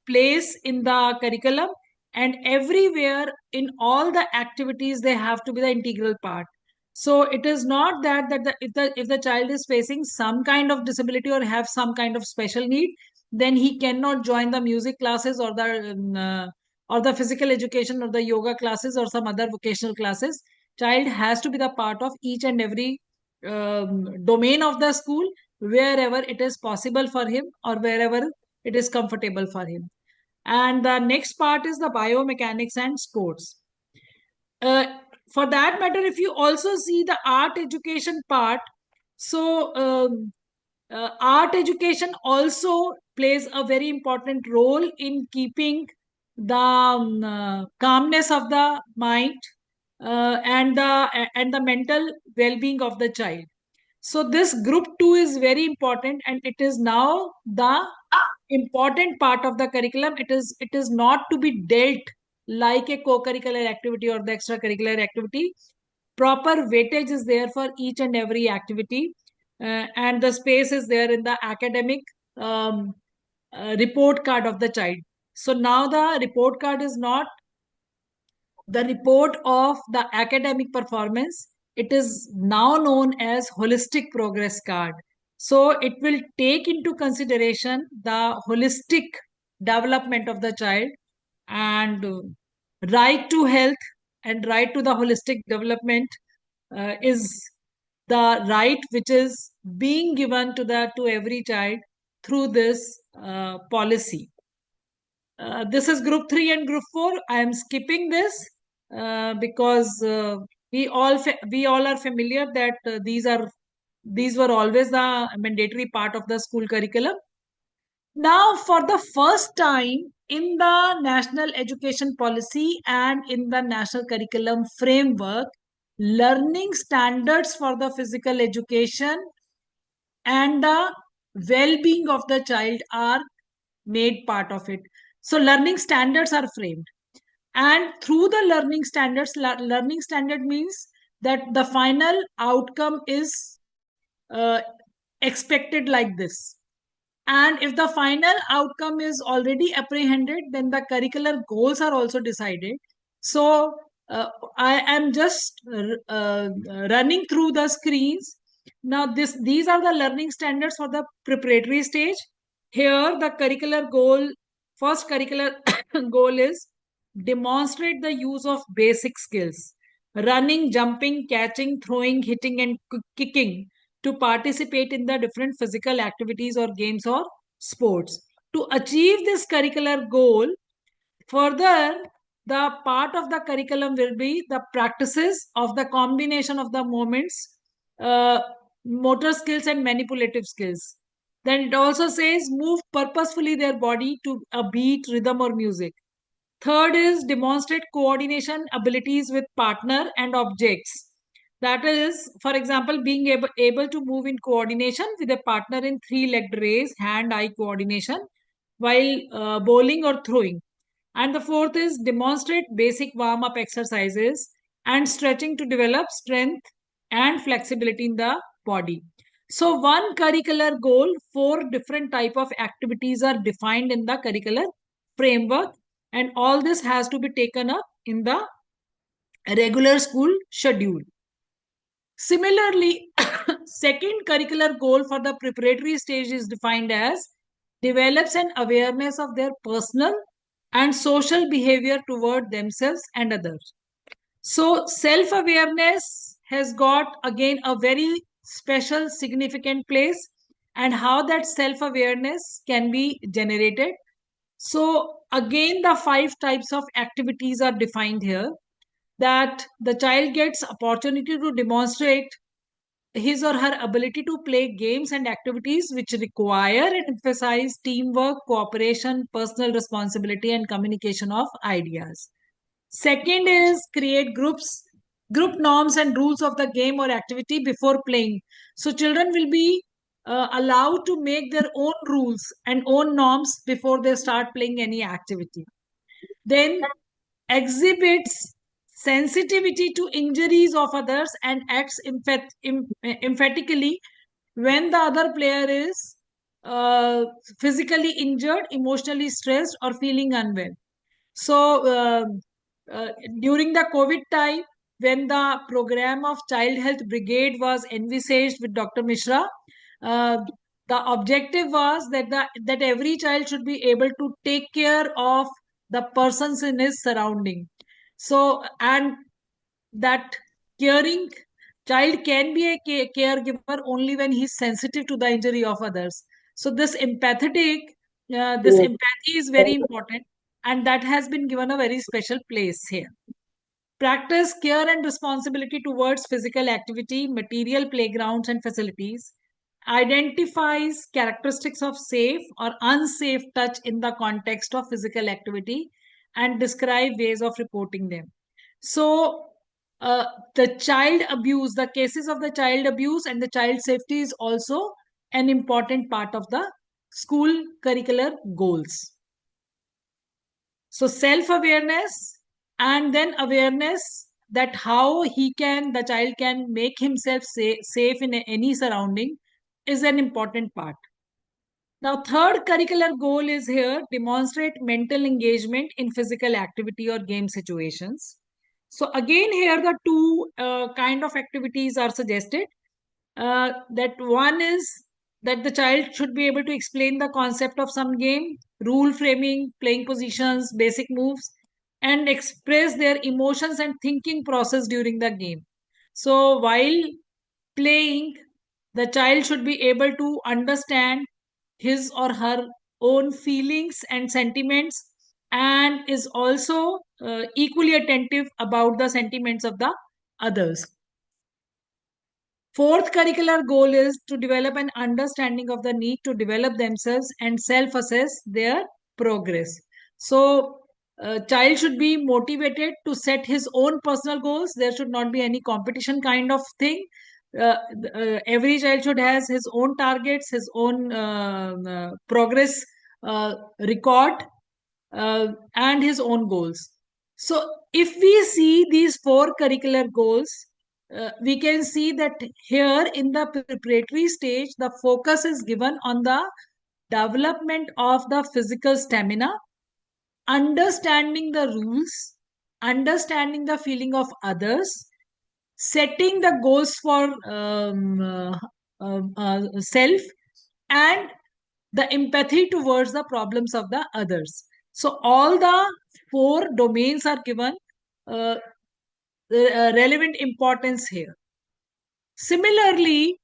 place in the curriculum, and everywhere in all the activities they have to be the integral part. So it is not that if the child is facing some kind of disability or have some kind of special need, then he cannot join the music classes or the physical education or the yoga classes or some other vocational classes. Child has to be the part of each and every domain of the school, wherever it is possible for him or wherever it is comfortable for him. And the next part is the biomechanics and sports. For that matter, if you also see the art education part, so art education also plays a very important role in keeping the calmness of the mind and the mental well-being of the child. So this group 2 is very important, and it is now the important part of the curriculum. It is not to be dealt like a co-curricular activity or the extracurricular activity. Proper weightage is there for each and every activity, and the space is there in the academic report card of the child. So now the report card is not the report of the academic performance. It is now known as holistic progress card. So it will take into consideration the holistic development of the child, and right to health and right to the holistic development is the right which is being given to every child. through this policy. This is group 3 and group 4. I am skipping this because we all are familiar that these were always the mandatory part of the school curriculum. Now, for the first time in the national education policy and in the national curriculum framework, learning standards for the physical education and the well-being of the child are made part of it. So learning standards are framed. And through the learning standards, learning standard means that the final outcome is expected like this. And if the final outcome is already apprehended, then the curricular goals are also decided. So I am just running through the screens. Now these are the learning standards for the preparatory stage. Here the curricular goal, first curricular goal is demonstrate the use of basic skills: running, jumping, catching, throwing, hitting, and kicking to participate in the different physical activities or games or sports. To achieve this curricular goal, further, the part of the curriculum will be the practices of the combination of the movements, motor skills, and manipulative skills. Then it also says move purposefully their body to a beat, rhythm, or music. Third is demonstrate coordination abilities with partner and objects. That is, for example, being able to move in coordination with a partner in three-legged race, hand-eye coordination, while bowling or throwing. And the fourth is demonstrate basic warm-up exercises and stretching to develop strength and flexibility in the body. So one curricular goal, 4 different type of activities are defined in the curricular framework, and all this has to be taken up in the regular school schedule. Similarly, second curricular goal for the preparatory stage is defined as develops an awareness of their personal and social behavior toward themselves and others. So self-awareness has got again a very special significant place, and how that self-awareness can be generated. So again, the 5 types of activities are defined here, that the child gets opportunity to demonstrate his or her ability to play games and activities which require and emphasize teamwork, cooperation, personal responsibility, and communication of ideas. Second is create group norms and rules of the game or activity before playing. So children will be allowed to make their own rules and own norms before they start playing any activity. Then exhibits sensitivity to injuries of others and acts emphatically when the other player is physically injured, emotionally stressed, or feeling unwell. So during the COVID time, when the program of Child Health Brigade was envisaged with Dr. Mishra, the objective was that every child should be able to take care of the persons in his surrounding. So, and that caring child can be a caregiver only when he's sensitive to the injury of others. So this empathy is very important, and that has been given a very special place here. Practice care and responsibility towards physical activity, material playgrounds and facilities. Identifies characteristics of safe or unsafe touch in the context of physical activity and describe ways of reporting them. So the child abuse, the cases of the child abuse and the child safety is also an important part of the school curricular goals. So self-awareness and then awareness that how the child can make himself safe in any surrounding is an important part. Now, third curricular goal is here, demonstrate mental engagement in physical activity or game situations. So again, here the 2 kind of activities are suggested. That one is that the child should be able to explain the concept of some game, rule framing, playing positions, basic moves, and express their emotions and thinking process during the game. So while playing, the child should be able to understand his or her own feelings and sentiments, and is also equally attentive about the sentiments of the others. Fourth curricular goal is to develop an understanding of the need to develop themselves and self-assess their progress. So, child should be motivated to set his own personal goals. There should not be any competition kind of thing. Every child should has his own targets, his own progress record, and his own goals. So, if we see these four curricular goals, we can see that here in the preparatory stage, the focus is given on the development of the physical stamina, understanding the rules, understanding the feeling of others, setting the goals for self, and the empathy towards the problems of the others. So all the four domains are given relevant importance here. Similarly,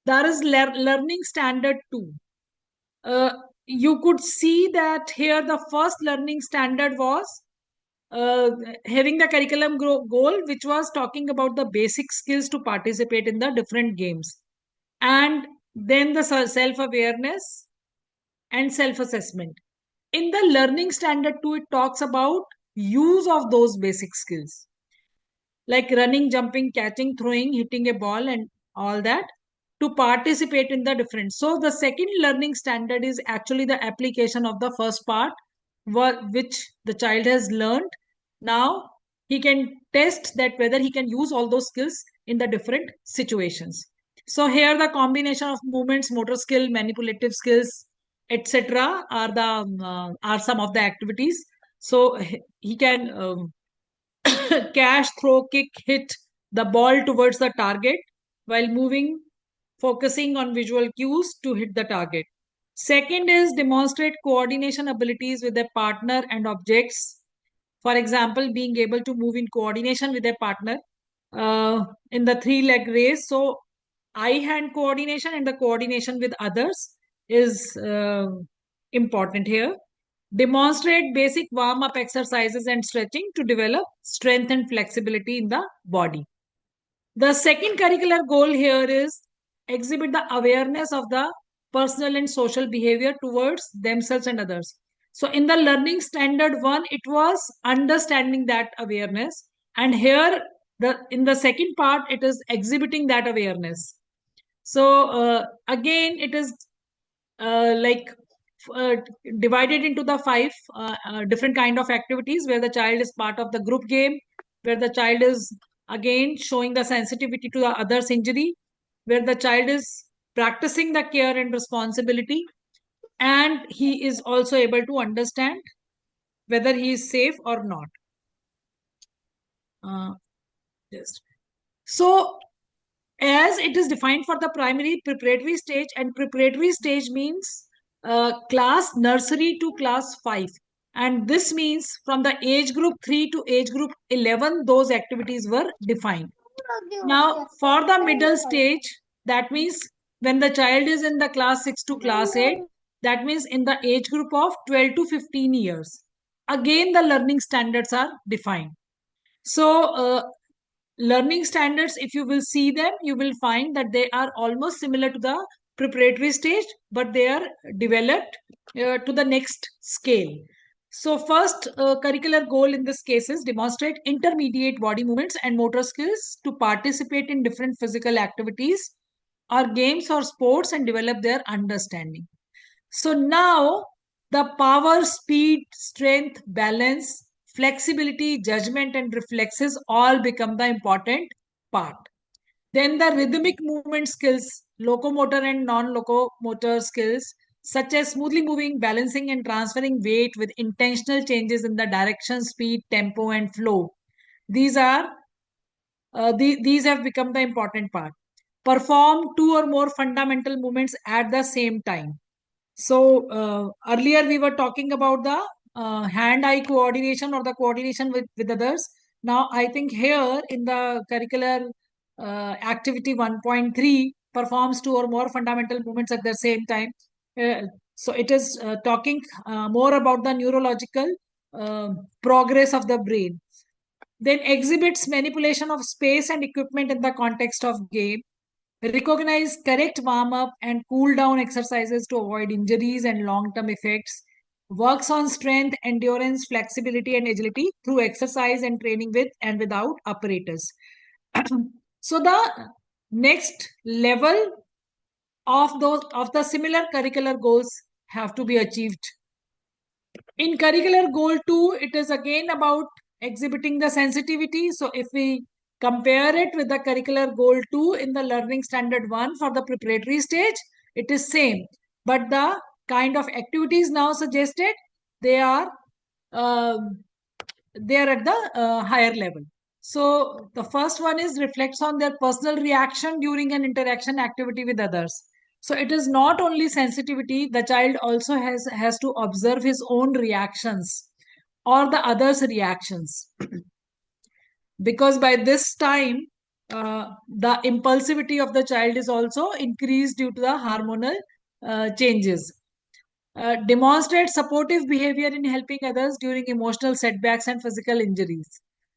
there is learning standard 2. You could see that here the first learning standard was having the curriculum goal, which was talking about the basic skills to participate in the different games. And then the self-awareness and self-assessment. In the learning standard 2, it talks about use of those basic skills like running, jumping, catching, throwing, hitting a ball, and all that to participate in the different. So the second learning standard is actually the application of the first part, which the child has learned. Now he can test that whether he can use all those skills in the different situations. So here the combination of movements, motor skill, manipulative skills, etc. are some of the activities. So he can catch, throw, kick, hit the ball towards the target while moving, focusing on visual cues to hit the target. Second is demonstrate coordination abilities with a partner and objects. For example, being able to move in coordination with a partner in the 3-leg race. So, eye-hand coordination and the coordination with others is important here. Demonstrate basic warm-up exercises and stretching to develop strength and flexibility in the body. The second curricular goal here is exhibit the awareness of the personal and social behavior towards themselves and others. So in the learning standard 1, it was understanding that awareness. And here, in the second part, it is exhibiting that awareness. So again, it is divided into the 5 different kind of activities where the child is part of the group game, where the child is again showing the sensitivity to the other's injury, where the child is practicing the care and responsibility, and he is also able to understand whether he is safe or not. So as it is defined for the primary preparatory stage, and preparatory stage means class nursery to class 5, and this means from the age group 3 to age group 11 those activities were defined. Now for the middle stage, that means when the child is in the class 6 to class 8, that means in the age group of 12 to 15 years, again the learning standards are defined. So learning standards, if you will see them, you will find that they are almost similar to the preparatory stage, but they are developed to the next scale. So first curricular goal in this case is demonstrate intermediate body movements and motor skills to participate in different physical activities or games or sports and develop their understanding. So now the power, speed, strength, balance, flexibility, judgment, and reflexes all become the important part. Then the rhythmic movement skills, locomotor and non-locomotor skills, such as smoothly moving, balancing, and transferring weight with intentional changes in the direction, speed, tempo, and flow. These are these have become the important part. Perform 2 or more fundamental movements at the same time. So earlier we were talking about the hand-eye coordination or the coordination with others. Now I think here in the curricular activity 1.3, performs two or more fundamental movements at the same time. So it is talking more about the neurological progress of the brain. Then exhibits manipulation of space and equipment in the context of game. Recognize correct warm-up and cool-down exercises to avoid injuries and long-term effects. Works on strength, endurance, flexibility, and agility through exercise and training with and without apparatus. So the next level of the similar curricular goals have to be achieved. In curricular goal 2, it is again about exhibiting the sensitivity. So if we compare it with the curricular goal 2 in the learning standard 1 for the preparatory stage, it is same. But the kind of activities now suggested, they are at the higher level. So the first one is reflects on their personal reaction during an interaction activity with others. So it is not only sensitivity, the child also has to observe his own reactions or the others' reactions. Because by this time, the impulsivity of the child is also increased due to the hormonal changes. Demonstrate supportive behavior in helping others during emotional setbacks and physical injuries.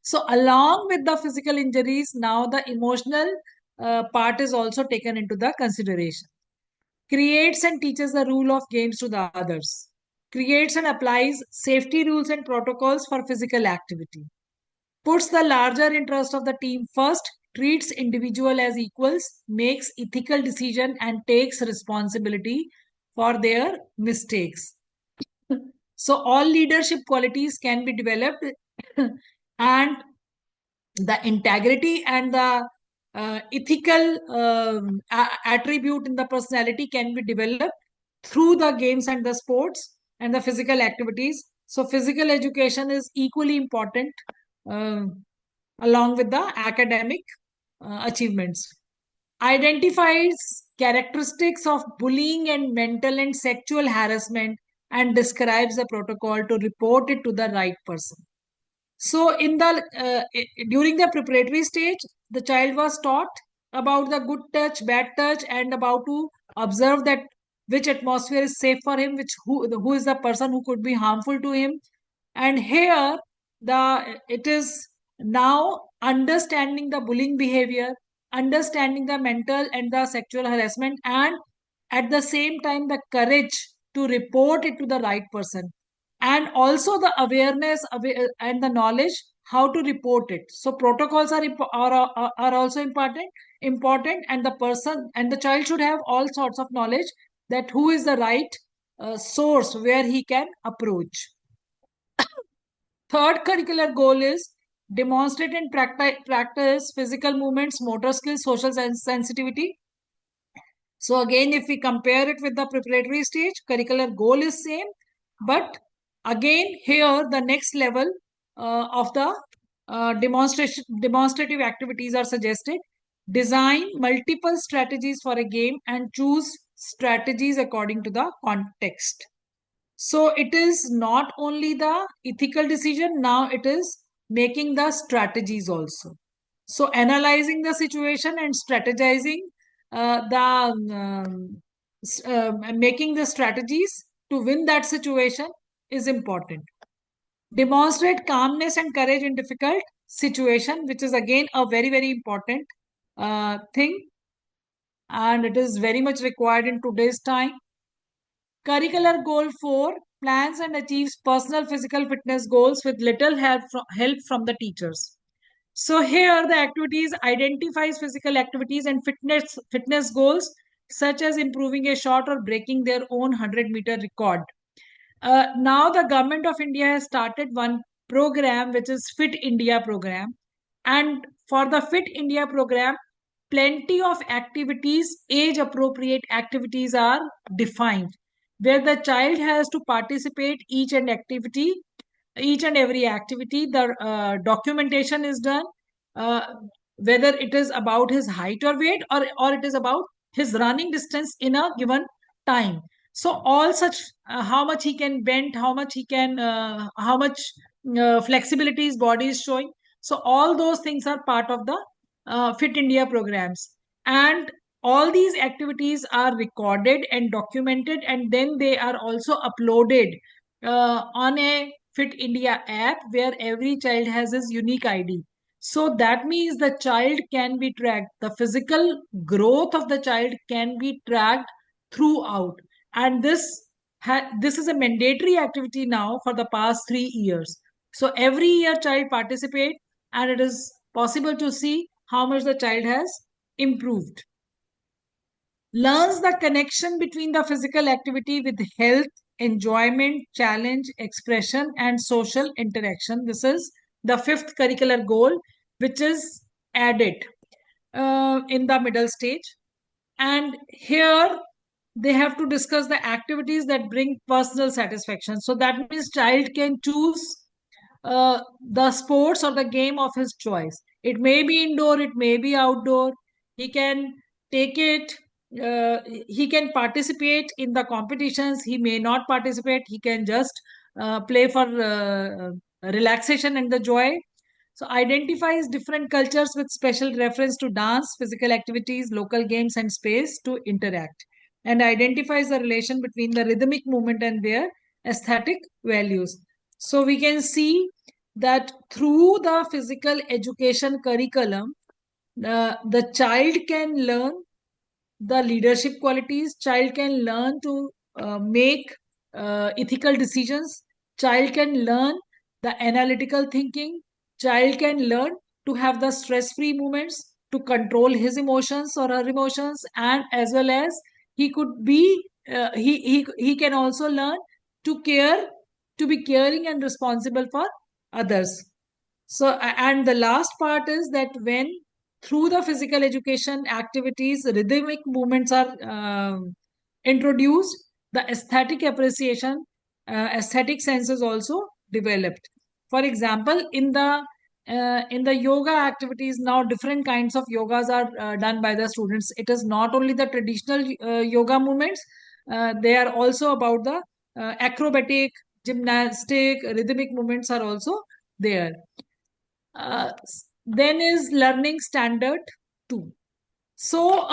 So along with the physical injuries, now the emotional part is also taken into the consideration. Creates and teaches the rule of games to the others. Creates and applies safety rules and protocols for physical activity. Puts the larger interest of the team first, treats individual as equals, makes ethical decision and takes responsibility for their mistakes. So all leadership qualities can be developed and the integrity and the ethical attribute in the personality can be developed through the games and the sports and the physical activities. So physical education is equally important along with the academic achievements. Identifies characteristics of bullying and mental and sexual harassment and describes a protocol to report it to the right person. So in the during the preparatory stage, the child was taught about the good touch, bad touch, and about to observe that which atmosphere is safe for him, who is the person who could be harmful to him. And here it is now understanding the bullying behavior, understanding the mental and the sexual harassment, and at the same time the courage to report it to the right person, and also the awareness and the knowledge how to report it. So protocols are also important, and the person and the child should have all sorts of knowledge that who is the right source where he can approach. Third curricular goal is demonstrate and practice physical movements, motor skills, social sensitivity. So again, if we compare it with the preparatory stage, curricular goal is same, but again here the next level of the demonstrative activities are suggested. Design multiple strategies for a game and choose strategies according to the context. So it is not only the ethical decision, now it is making the strategies also. So analyzing the situation and strategizing making the strategies to win that situation is important. Demonstrate calmness and courage in difficult situation, which is again a very, very important thing. And it is very much required in today's time. Curricular goal 4 plans and achieves personal physical fitness goals with little help from the teachers. So here the activities identifies physical activities and fitness goals such as improving a shot or breaking their own 100-meter record. Now the government of India has started one program which is Fit India program, and for the Fit India program plenty of activities, age appropriate activities are defined where the child has to participate each and every activity. The documentation is done, whether it is about his height or weight or it is about his running distance in a given time. So all such how much he can bend, how much he can how much flexibility his body is showing. So all those things are part of the Fit India programs. And all these activities are recorded and documented, and then they are also uploaded on a Fit India app where every child has his unique ID. So that means the child can be tracked. The physical growth of the child can be tracked throughout. And this is a mandatory activity now for the past 3 years. So every year child participate, and it is possible to see how much the child has improved. Learns the connection between the physical activity with health, enjoyment, challenge, expression, and social interaction. This is the fifth curricular goal, which is added in the middle stage. And here they have to discuss the activities that bring personal satisfaction. So that means child can choose the sports or the game of his choice. It may be indoor, it may be outdoor. He can take it, he can participate in the competitions, he may not participate, he can just play for relaxation and the joy. So identifies different cultures with special reference to dance, physical activities, local games, and space to interact. And identifies the relation between the rhythmic movement and their aesthetic values. So we can see that through the physical education curriculum, the child can learn the leadership qualities, child can learn to make ethical decisions, child can learn the analytical thinking, child can learn to have the stress free moments, to control his emotions or her emotions, and as well as he could be he can also learn to care, to be caring and responsible for others. So, and the last part is that when through the physical education activities, rhythmic movements are introduced, the aesthetic appreciation, aesthetic sense is also developed. For example, in the yoga activities now, different kinds of yogas are done by the students. It is not only the traditional yoga movements; they are also about the acrobatic, gymnastic, rhythmic movements are also there. Then is learning standard 2. So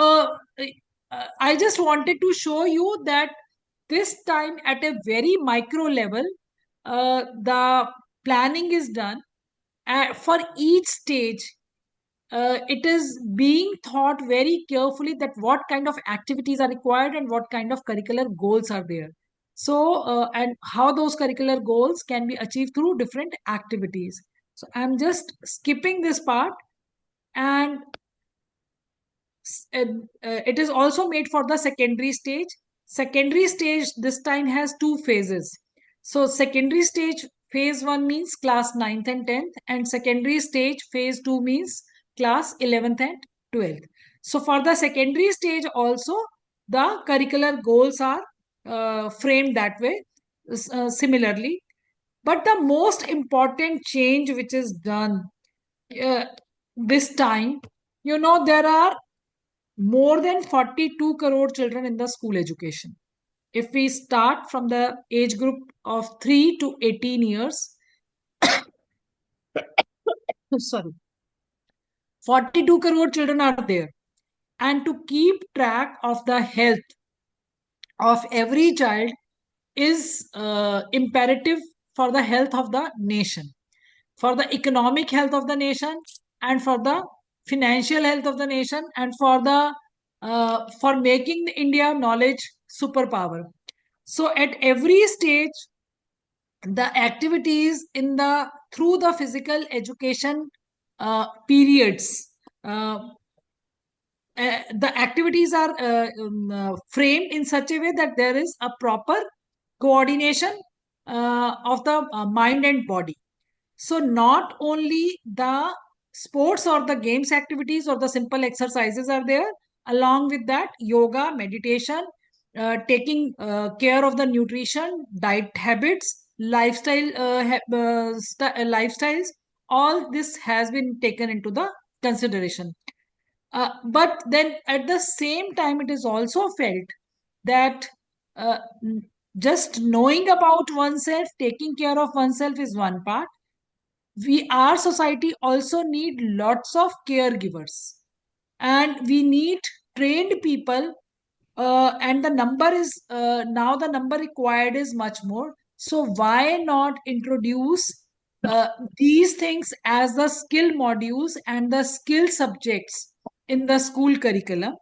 I just wanted to show you that this time at a very micro level, the planning is done for each stage. It is being thought very carefully that what kind of activities are required and what kind of curricular goals are there. So, and how those curricular goals can be achieved through different activities. So I'm just skipping this part, and it is also made for the secondary stage. Secondary stage this time has 2 phases. So secondary stage phase 1 means class 9th and 10th, and secondary stage phase 2 means class 11th and 12th. So for the secondary stage also, the curricular goals are framed that way, similarly. But the most important change which is done this time, there are more than 42 crore children in the school education. If we start from the age group of 3 to 18 years, sorry, 42 crore children are there. And to keep track of the health of every child is imperative for the health of the nation, for the economic health of the nation, and for the financial health of the nation, and for making India knowledge superpower. So at every stage, the activities in the through the physical education periods, the activities are framed in such a way that there is a proper coordination of the mind and body. So not only the sports or the games activities or the simple exercises are there, along with that yoga, meditation, taking care of the nutrition, diet habits, lifestyles, all this has been taken into the consideration. But then at the same time, it is also felt that uh, just knowing about oneself, taking care of oneself is one part. Our society also need lots of caregivers, and we need trained people, and the number is now the number required is much more. So why not introduce uh, these things as the skill modules and the skill subjects in the school curriculum?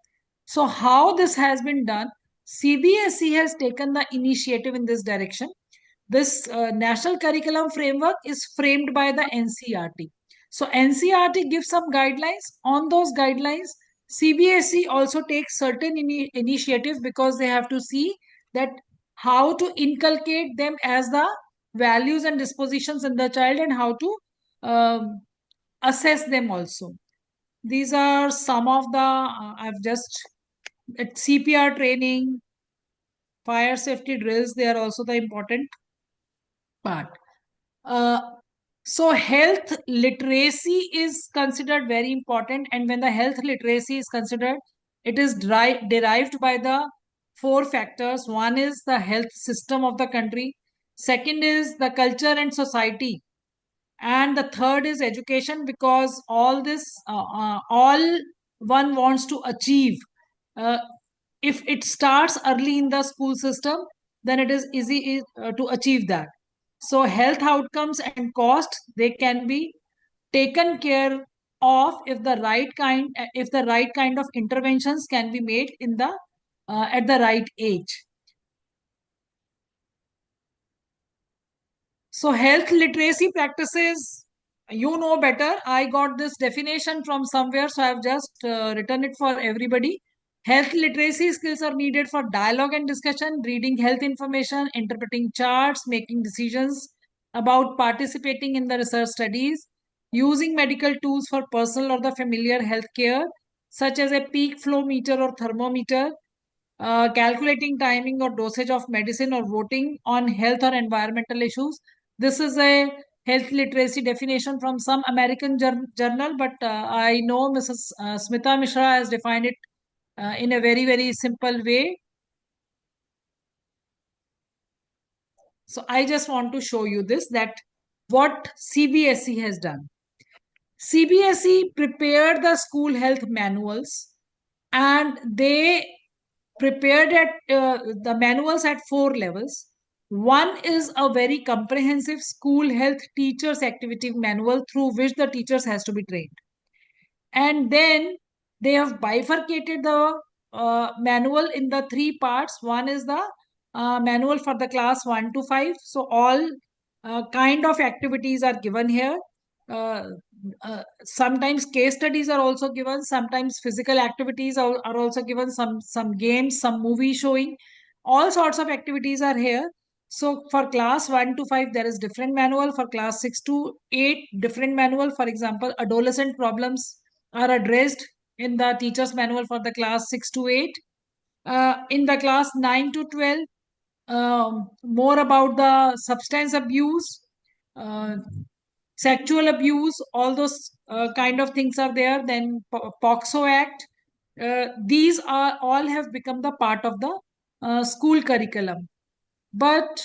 So how this has been done, CBSE has taken the initiative in this direction. This national curriculum framework is framed by the NCRT. So NCRT gives some guidelines. On those guidelines, CBSE also takes certain initiatives, because they have to see that how to inculcate them as the values and dispositions in the child, and how to assess them also. These are some of the I've just at CPR training, fire safety drills. They are also the important part. So health literacy is considered very important, and when the health literacy is considered, it is derived by the four factors. One is the health system of the country, second is the culture and society, and the third is education, because all this all one wants to achieve. Uh, if it starts early in the school system, then it is easy to achieve that. So health outcomes and cost, they can be taken care of if the right kind of interventions can be made in the at the right age. So health literacy practices, you know better. I got this definition from somewhere, so I've just written it for everybody. Health literacy skills are needed for dialogue and discussion, reading health information, interpreting charts, making decisions about participating in the research studies, using medical tools for personal or the familiar health care, such as a peak flow meter or thermometer, calculating timing or dosage of medicine, or voting on health or environmental issues. This is a health literacy definition from some American journal, but I know Mrs. Smita Mishra has defined it in a very, very simple way. So I just want to show you this, that what CBSE has done. CBSE prepared the school health manuals, and they prepared the manuals at 4 levels. One is a very comprehensive school health teachers activity manual, through which the teachers has to be trained. And then they have bifurcated the manual in the 3 parts. One is the manual for the class 1 to 5. So all kind of activities are given here. Sometimes case studies are also given, sometimes physical activities are also given, some games, some movie showing, all sorts of activities are here. So for class 1 to 5 there is different manual, for class 6 to 8 different manual. For example, adolescent problems are addressed in the teacher's manual for the class 6 to 8. In the class 9 to 12, more about the substance abuse, uh, sexual abuse, all those kind of things are there. Then POXO Act. These are all have become the part of the school curriculum. But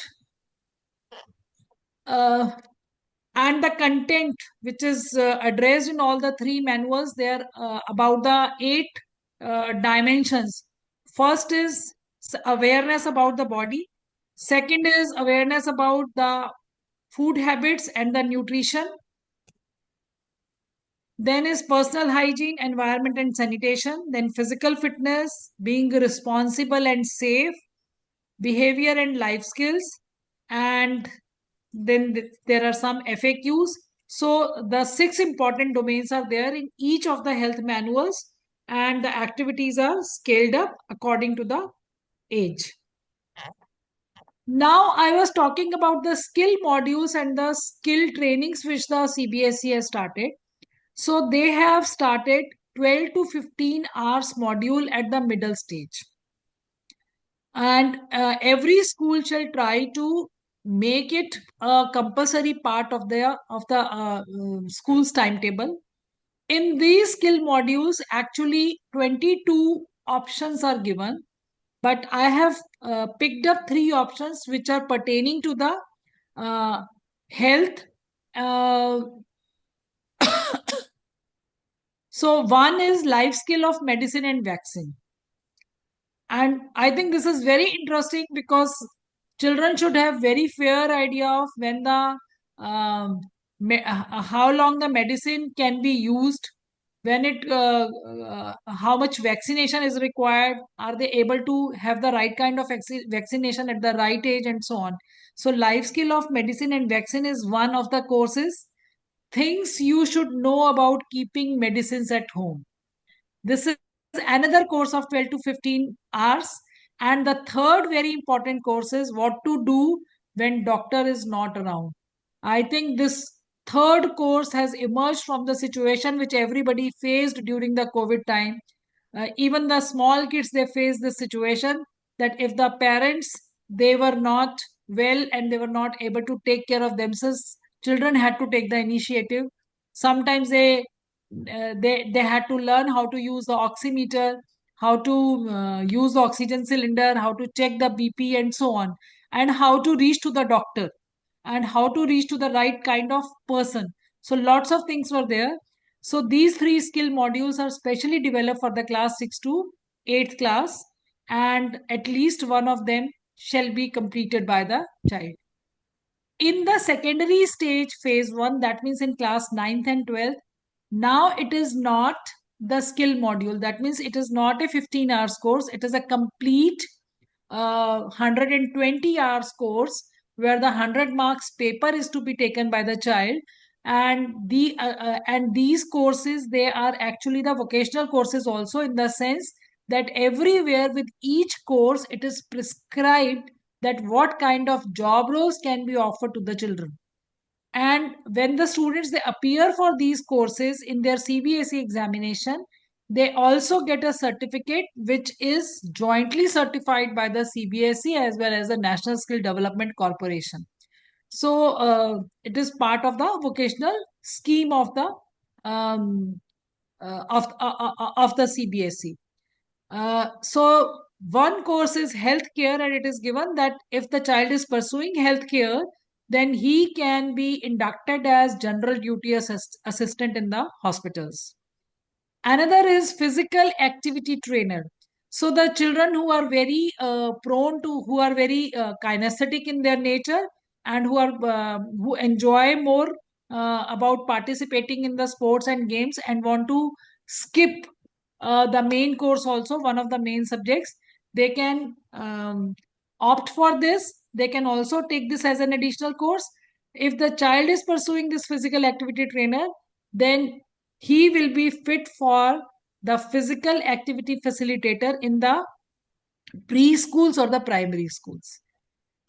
and the content which is addressed in all the 3 manuals, they are about the 8 dimensions. First is awareness about the body, second is awareness about the food habits and the nutrition, then is personal hygiene, environment and sanitation, then physical fitness, being responsible and safe, behavior and life skills, and then there are some FAQs. So the 6 important domains are there in each of the health manuals, and the activities are scaled up according to the age. Now I was talking about the skill modules and the skill trainings which the CBSE has started. So they have started 12 to 15 hours module at the middle stage. And every school shall try to make it a compulsory part of the school's timetable. In these skill modules, actually 22 options are given, but I have picked up 3 options which are pertaining to the health. So one is life skill of medicine and vaccine. And I think this is very interesting because children should have very fair idea of when the how long the medicine can be used, when it how much vaccination is required, are they able to have the right kind of vaccination at the right age, and so on. So life skill of medicine and vaccine is one of the courses. Things you should know about keeping medicines at home. This is another course of 12 to 15 hours. And the third very important course is what to do when doctor is not around. I think this third course has emerged from the situation which everybody faced during the COVID time. Even the small kids, they face this situation that if the parents, they were not well and they were not able to take care of themselves, children had to take the initiative. Sometimes they had to learn how to use the oximeter, how to use the oxygen cylinder, how to check the BP and so on, and how to reach to the doctor, and how to reach to the right kind of person. So lots of things were there. So these three skill modules are specially developed for the class 6 to 8th class, and at least one of them shall be completed by the child. In the secondary stage, phase 1, that means in class 9th and 12th, now it is not the skill module. That means it is not a 15 hours course. It is a complete 120 hours course where the 100 marks paper is to be taken by the child. And these courses, they are actually the vocational courses also, in the sense that everywhere with each course it is prescribed that what kind of job roles can be offered to the children. And when the students, they appear for these courses in their CBSE examination, they also get a certificate which is jointly certified by the CBSE as well as the National Skill Development Corporation. So it is part of the vocational scheme of the CBSE. So one course is healthcare, and it is given that if the child is pursuing healthcare, then he can be inducted as general duty assistant in the hospitals. Another is physical activity trainer. So the children who are very who are very kinesthetic in their nature, and who enjoy more about participating in the sports and games and want to skip the main course also, one of the main subjects, they can opt for this. They can also take this as an additional course. If the child is pursuing this physical activity trainer, then he will be fit for the physical activity facilitator in the preschools or the primary schools.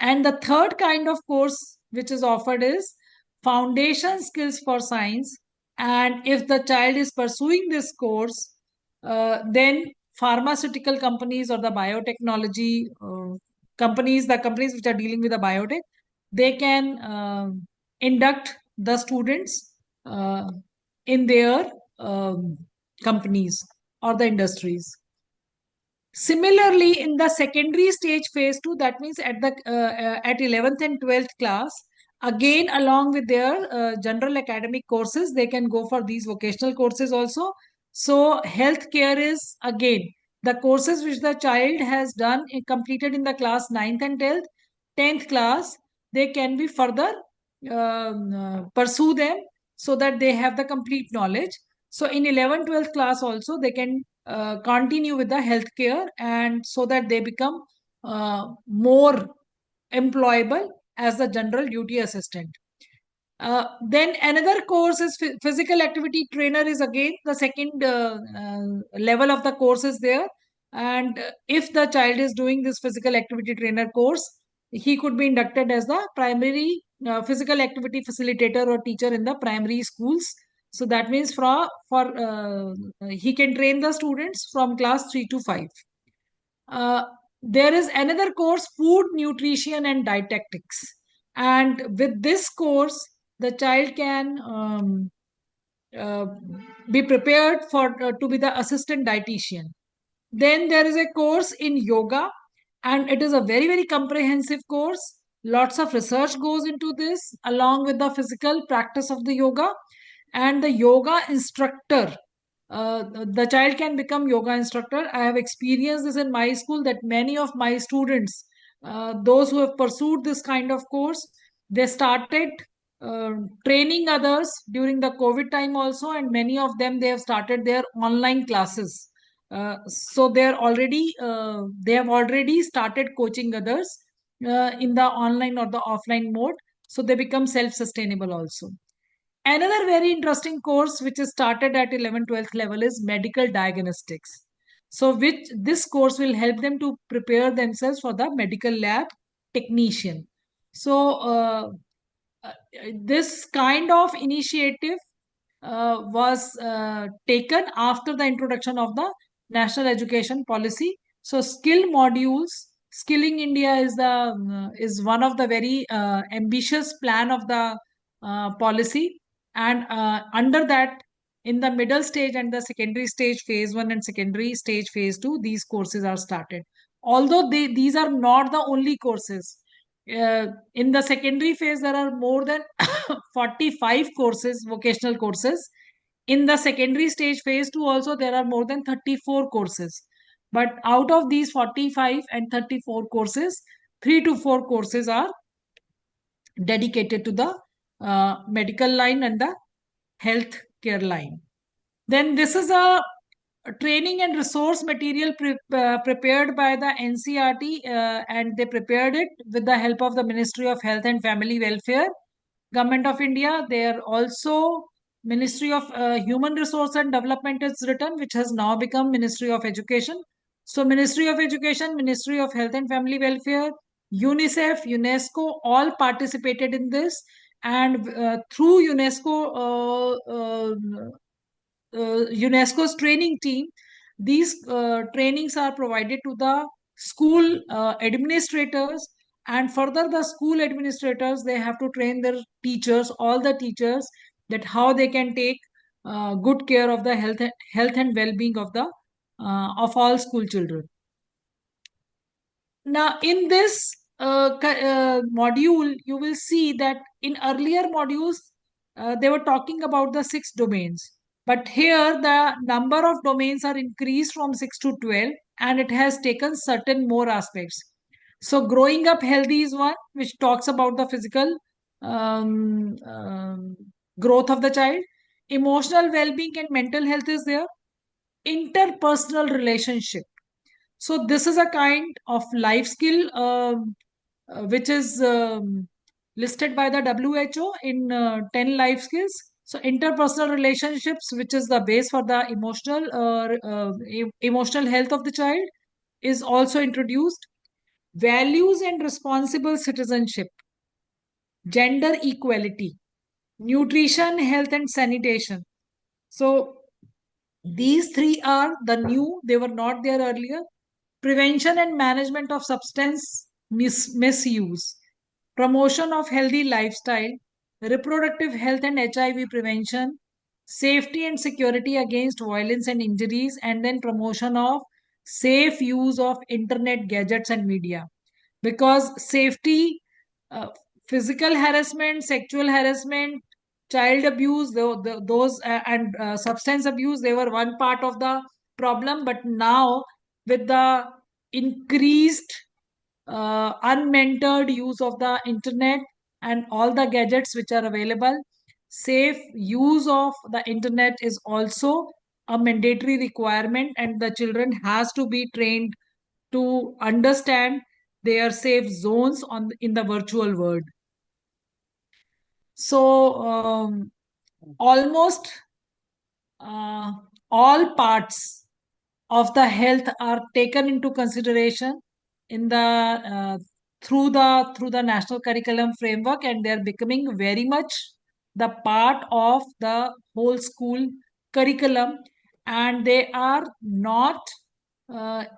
And the third kind of course which is offered is foundation skills for science. And if the child is pursuing this course, then pharmaceutical companies or the biotechnology companies, the companies which are dealing with the biotech, they can induct the students in their companies or the industries. Similarly, in the secondary stage phase 2, that means at 11th and 12th class, again along with their general academic courses, they can go for these vocational courses also. So healthcare is again the courses which the child has done completed in the class 9th and 10th class, they can be further pursue them so that they have the complete knowledge. So in 11th 12th class also they can continue with the healthcare, and so that they become more employable as the general duty assistant. Then another course is physical activity trainer, is again the second level of the course is there. And if the child is doing this physical activity trainer course, he could be inducted as the primary physical activity facilitator or teacher in the primary schools. So that means he can train the students from class 3 to 5. There is another course, food nutrition and dietetics. And with this course, the child can uh, be prepared for to be the assistant dietitian. Then there is a course in yoga, and it is a very, very comprehensive course. Lots of research goes into this, along with the physical practice of the yoga. And the yoga instructor the child can become yoga instructor. I have experienced this in my school, that many of my students, those who have pursued this kind of course, they started uh, training others during the COVID time also, and many of them, they have started their online classes. So they have already started coaching others in the online or the offline mode, so they become self-sustainable also. Another very interesting course which is started at 11th 12th level is medical diagnostics. So which this course will help them to prepare themselves for the medical lab technician. So uh, this kind of initiative was taken after the introduction of the national education policy. So skill modules, skilling India is one of the very ambitious plan of the policy. And under that, in the middle stage and the secondary stage, phase 1 and secondary stage phase 2, these courses are started. Although these are not the only courses. In the secondary phase, there are more than 45 courses, vocational courses. In the secondary stage phase 2 also, there are more than 34 courses. But out of these 45 and 34 courses, 3 to 4 courses are dedicated to the medical line and the health care line. Then this is a training and resource material prepared by the NCRT, and they prepared it with the help of the Ministry of Health and Family Welfare, Government of India. There also Ministry of Human Resource and Development is written, which has now become Ministry of Education. So Ministry of Education, Ministry of Health and Family Welfare, UNICEF, UNESCO, all participated in this. And through UNESCO's training team, these trainings are provided to the school administrators, and further the school administrators, they have to train their teachers, all the teachers, that how they can take good care of the health and well-being of all school children. Now, in this module, you will see that in earlier modules, they were talking about the 6 domains. But here, the number of domains are increased from 6 to 12, and it has taken certain more aspects. So, growing up healthy is one, which talks about the physical growth of the child. Emotional well-being and mental health is there. Interpersonal relationship. So this is a kind of life skill which is listed by the WHO in 10 life skills. So interpersonal relationships, which is the base for the emotional health of the child, is also introduced. Values and responsible citizenship, gender equality, nutrition, health and sanitation. So these 3 are the new, they were not there earlier. Prevention and management of substance misuse, promotion of healthy lifestyle, reproductive health and HIV prevention, safety and security against violence and injuries, and then promotion of safe use of internet gadgets and media. Because safety, uh, physical harassment, sexual harassment, child abuse, those and substance abuse, they were one part of the problem. But now, with the increased unmentored use of the internet and all the gadgets which are available, safe use of the internet is also a mandatory requirement, and the children has to be trained to understand their safe zones in the virtual world. So almost all parts of the health are taken into consideration in the through the national curriculum framework, and they are becoming very much the part of the whole school curriculum, and they are not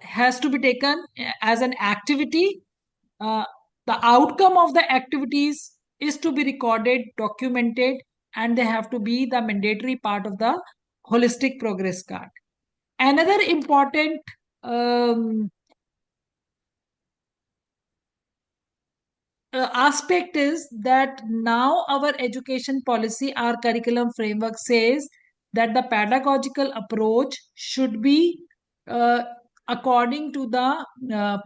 has to be taken as an activity. The outcome of the activities is to be recorded, documented, and they have to be the mandatory part of the holistic progress card. Another important aspect is that now our education policy, our curriculum framework says that the pedagogical approach should be according to the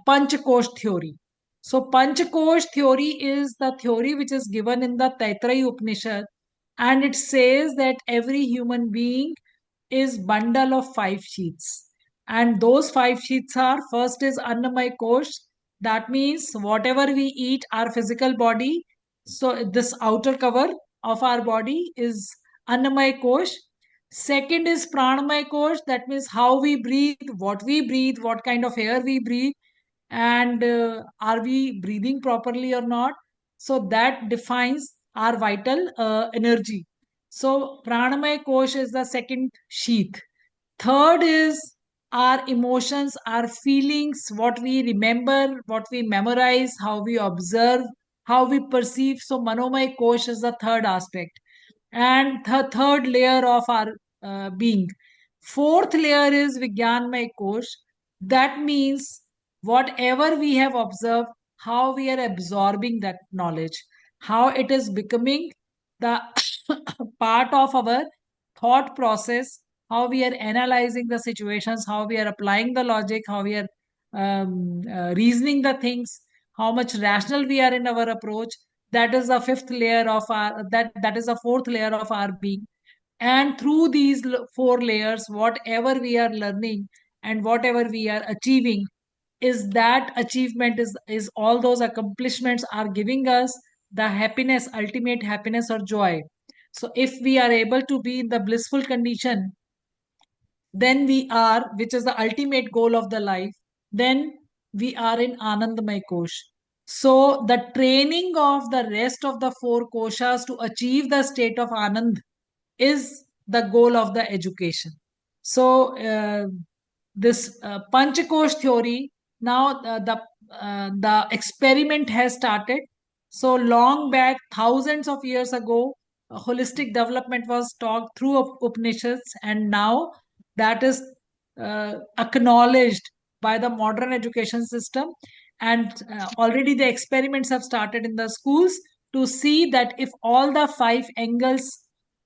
Panchakosh theory. So Panchakosh theory is the theory which is given in the Taittiriya Upanishad, and it says that every human being is bundle of 5 sheets, and those 5 sheets are: first is Annamay Kosh, that means whatever we eat, our physical body, so this outer cover of our body is Annamay Kosh. Second is Pranamay Kosh, that means how we breathe, what kind of air we breathe, and are we breathing properly or not. So that defines our vital energy. So Pranamay Kosh is the second sheath. Third is our emotions, our feelings, what we remember, what we memorize, how we observe, how we perceive. So Manomay Kosh is the third aspect, and the third layer of our being. Fourth layer is Vigyanmay Kosh. That means whatever we have observed, how we are absorbing that knowledge, how it is becoming the part of our thought process, how we are analyzing the situations, how we are applying the logic, how we are reasoning the things, how much rational we are in our approach. That is the fifth layer of our that is the fourth layer of our being. And through these four layers, whatever we are learning and whatever we are achieving, is that achievement, is all those accomplishments are giving us the happiness, ultimate happiness or joy. So if we are able to be in the blissful condition, then we are, which is the ultimate goal of the life, then we are in Anandamay Kosh. So the training of the rest of the four koshas to achieve the state of Anand is the goal of the education. So this Panchakosh theory, now the experiment has started. So long back, thousands of years ago, holistic development was taught through Upanishads, and now that is acknowledged by the modern education system. And already the experiments have started in the schools to see that if all the 5 angles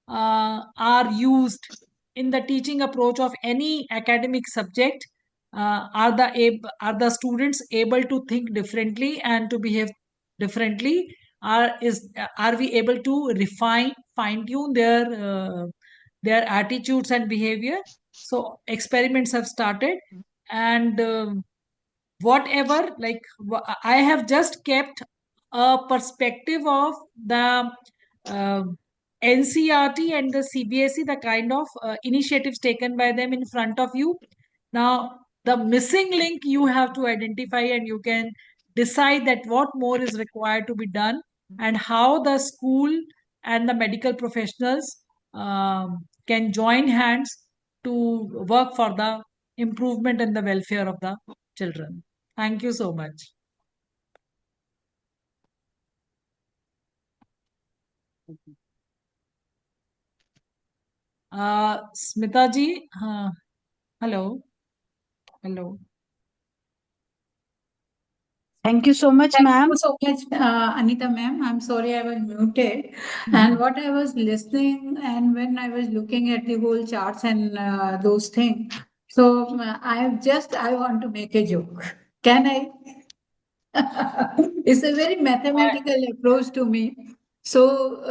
are used in the teaching approach of any academic subject, are the students able to think differently and to behave differently? Are we able to refine, fine tune their attitudes and behavior? So experiments have started, and whatever, like I have just kept a perspective of the uh, NCRT and the CBSE, the kind of initiatives taken by them in front of you. Now the missing link you have to identify, and you can decide that what more is required to be done, and how the school and the medical professionals can join hands to work for the improvement and the welfare of the children. Thank you so much. Smita ji, hello. Hello. Thank you so much, Thank ma'am. you so much, Anita ma'am. I'm sorry I was muted. And what I was listening, and when I was looking at the whole charts and those things, so I want to make a joke. Can I? It's a very mathematical approach to me. So,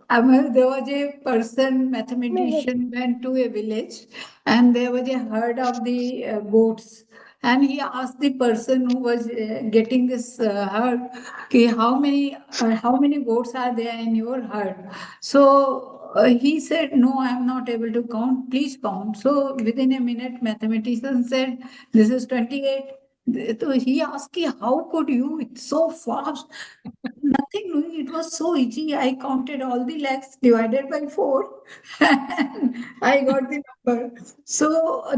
there was a person, mathematician, went to a village, and there was a herd of the goats. And he asked the person who was getting this herd, "Okay, how many goats are there in your herd?" So he said, "No, I am not able to count. Please count." So within a minute, mathematician said, "This is 28." So he asked, "How could you? It's so fast." Nothing doing. It was so easy. I counted all the legs divided by 4 and I got the number. So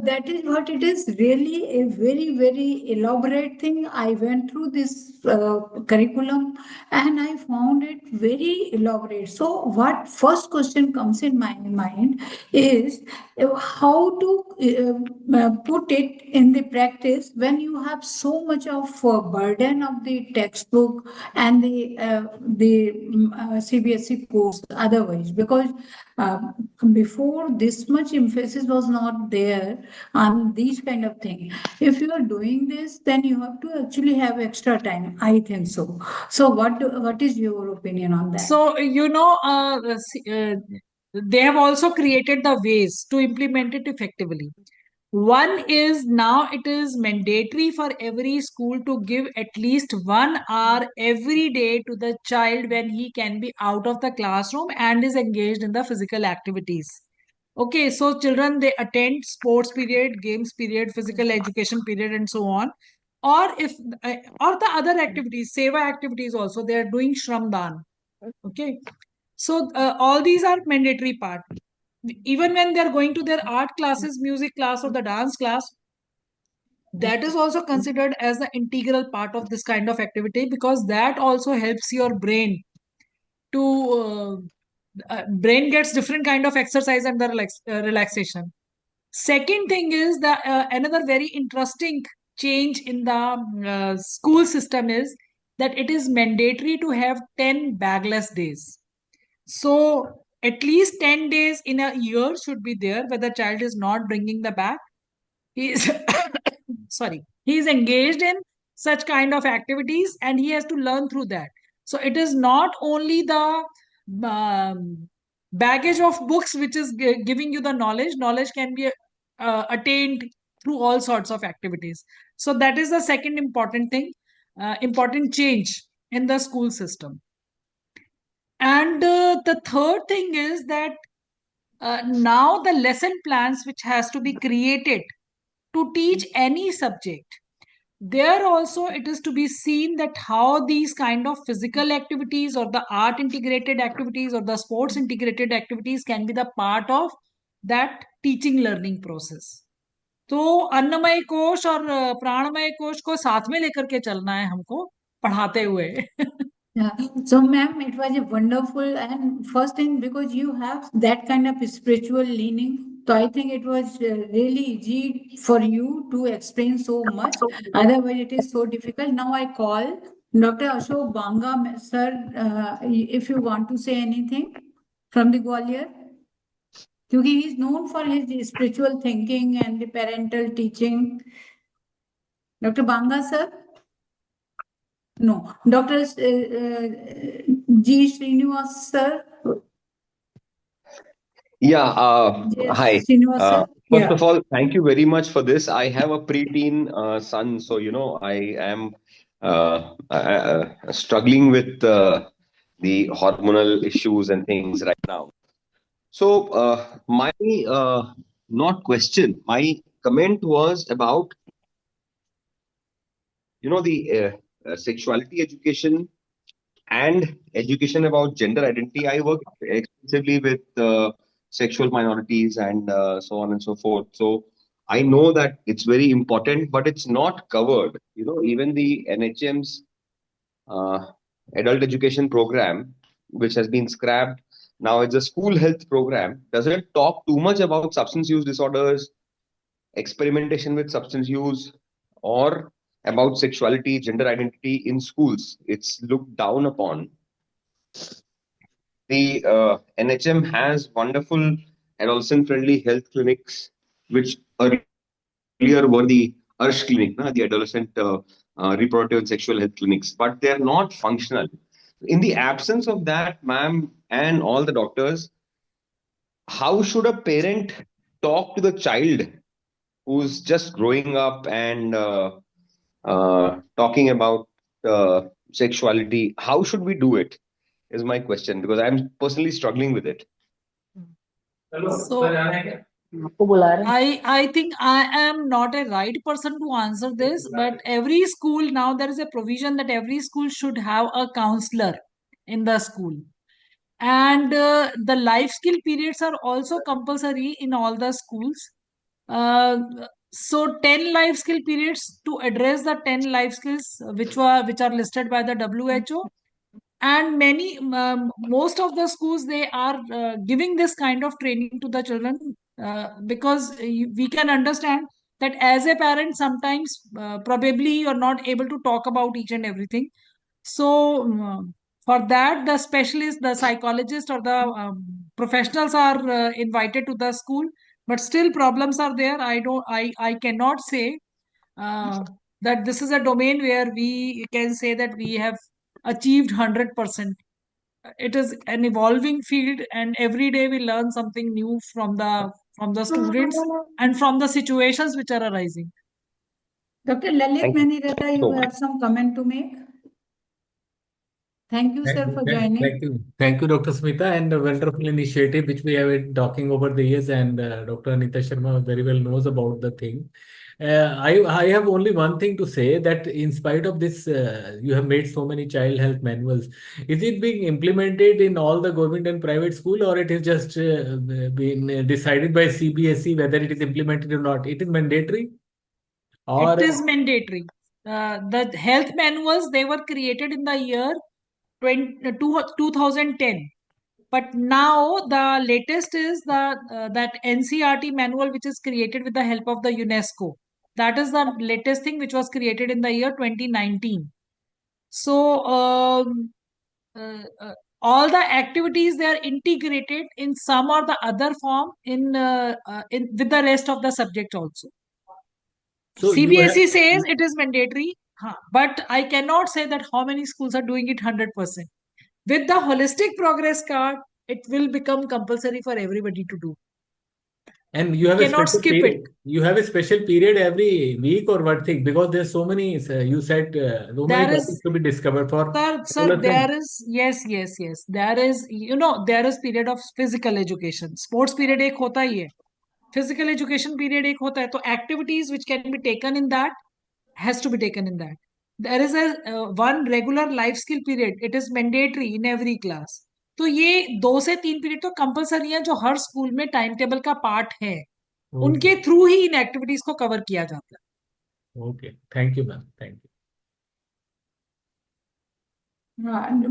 that is what it is. Really a very, very elaborate thing. I went through this curriculum and I found it very elaborate. So what first question comes in my mind is how to put it in the practice when you have so much of burden of the textbook and the CBSE course otherwise, because before this much emphasis was not there on these kind of thing. If you are doing this, then you have to actually have extra time. I think so. So what is your opinion on that? So, they have also created the ways to implement it effectively. One is now it is mandatory for every school to give at least 1 hour every day to the child when he can be out of the classroom and is engaged in the physical activities. Okay, so children, they attend sports period, games period, physical education period, and so on. Or if or the other activities, seva activities also, they are doing Shramdan. Okay, so all these are mandatory part. Even when they are going to their art classes, music class, or the dance class, that is also considered as the integral part of this kind of activity, because that also helps your brain to brain gets different kind of exercise and the relaxation. Second thing is that another very interesting change in the school system is that it is mandatory to have 10 bagless days. So at least 10 days in a year should be there where the child is not bringing the bag. He is sorry, he is engaged in such kind of activities and he has to learn through that. So it is not only the baggage of books which is giving you the knowledge can be attained through all sorts of activities. So that is the second important thing, important change in the school system. And the third thing is that now the lesson plans which has to be created to teach any subject, there also it is to be seen that how these kind of physical activities or the art integrated activities or the sports integrated activities can be the part of that teaching learning process. तो अन्नमय कोश और प्राणमय कोश को साथ में लेकर के चलना है हमको पढ़ाते हुए. Yeah. So, ma'am, it was a wonderful and first thing, because you have that kind of spiritual leaning. So I think it was really easy for you to explain so much. Otherwise, it is so difficult. Now I call Dr. Ashok Banga, sir, if you want to say anything from the Gwalior. Because he is known for his spiritual thinking and the parental teaching. Dr. Banga, sir? No. Dr. G. Srinivas, sir? Yeah, Yes, hi. Srinivas, sir? First Yeah. of all, thank you very much for this. I have a preteen son, so I am struggling with the hormonal issues and things right now. So, my not question, my comment was about the sexuality education and education about gender identity. I work extensively with sexual minorities and so on and so forth. So I know that it's very important, but it's not covered. Even the NHM's uh, adult education program, which has been scrapped, now it's a school health program, doesn't talk too much about substance use disorders, experimentation with substance use, or about sexuality, gender identity in schools. It's looked down upon. The NHM has wonderful adolescent friendly health clinics, which earlier were the ARSH clinic, the adolescent reproductive and sexual health clinics, but they're not functional. In the absence of that, ma'am, and all the doctors, how should a parent talk to the child who's just growing up and talking about sexuality? How should we do it? Is my question, because I'm personally struggling with it. So I think I am not a right person to answer this, but every school now there is a provision that every school should have a counselor in the school. And the life skill periods are also compulsory in all the schools. So 10 life skill periods to address the 10 life skills which are listed by the WHO. And most of the schools, they are giving this kind of training to the children, because we can understand that as a parent sometimes probably you're not able to talk about each and everything. So For that, the specialist, the psychologist, or the professionals are invited to the school, but still problems are there. I cannot say uh, that this is a domain where we can say that we have achieved 100%. It is an evolving field, and every day we learn something new from the students and from the situations which are arising. Dr. Lalit Thank you Manirata, so you much. have some comment to make? Thank you, sir, for joining. Thank you, Dr. Smita, and a wonderful initiative which we have been talking over the years, and Dr. Anita Sharma very well knows about the thing. I have only one thing to say, that in spite of this, you have made so many child health manuals. Is it being implemented in all the government and private school, or it is just been decided by CBSE whether it is implemented or not? It is mandatory, or It is mandatory. The health manuals, they were created in the year 2010. But now the latest is that NCRT manual, which is created with the help of the UNESCO. That is the latest thing which was created in the year 2019. So all the activities, they are integrated in some or the other form in with the rest of the subject also. so you have. CBSE says it is mandatory, but I cannot say that how many schools are doing it 100%. With the holistic progress card, it will become compulsory for everybody to do. And you have a Cannot special skip period. it. You have a special period every week or what thing? Because there's so many. You said so many There topics is, to be discovered for sir, adolescent. there is, yes. There is, there is period of physical education. Sports period एक होता ही है. Physical education period एक होता है. तो activities which can be taken in that has to be taken in that. There is a one regular life skill period. It is mandatory in every class. तो ये 2 से 3 पीरियड तो compulsory है, जो हर स्कूल में टाइम टेबल का part है. उनके Okay. थ्रू ही इन एक्टिविटीज को कवर किया जाता है. Okay. Thank you, ma'am. Thank you.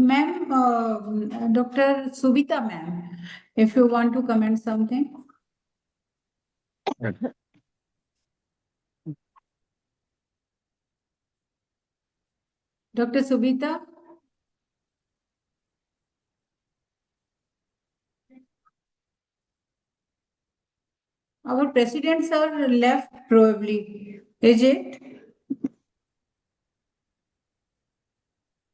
Ma'am, Dr. Subita ma'am, if you want to comment something. Dr. Subita? Our presidents are left probably, is it?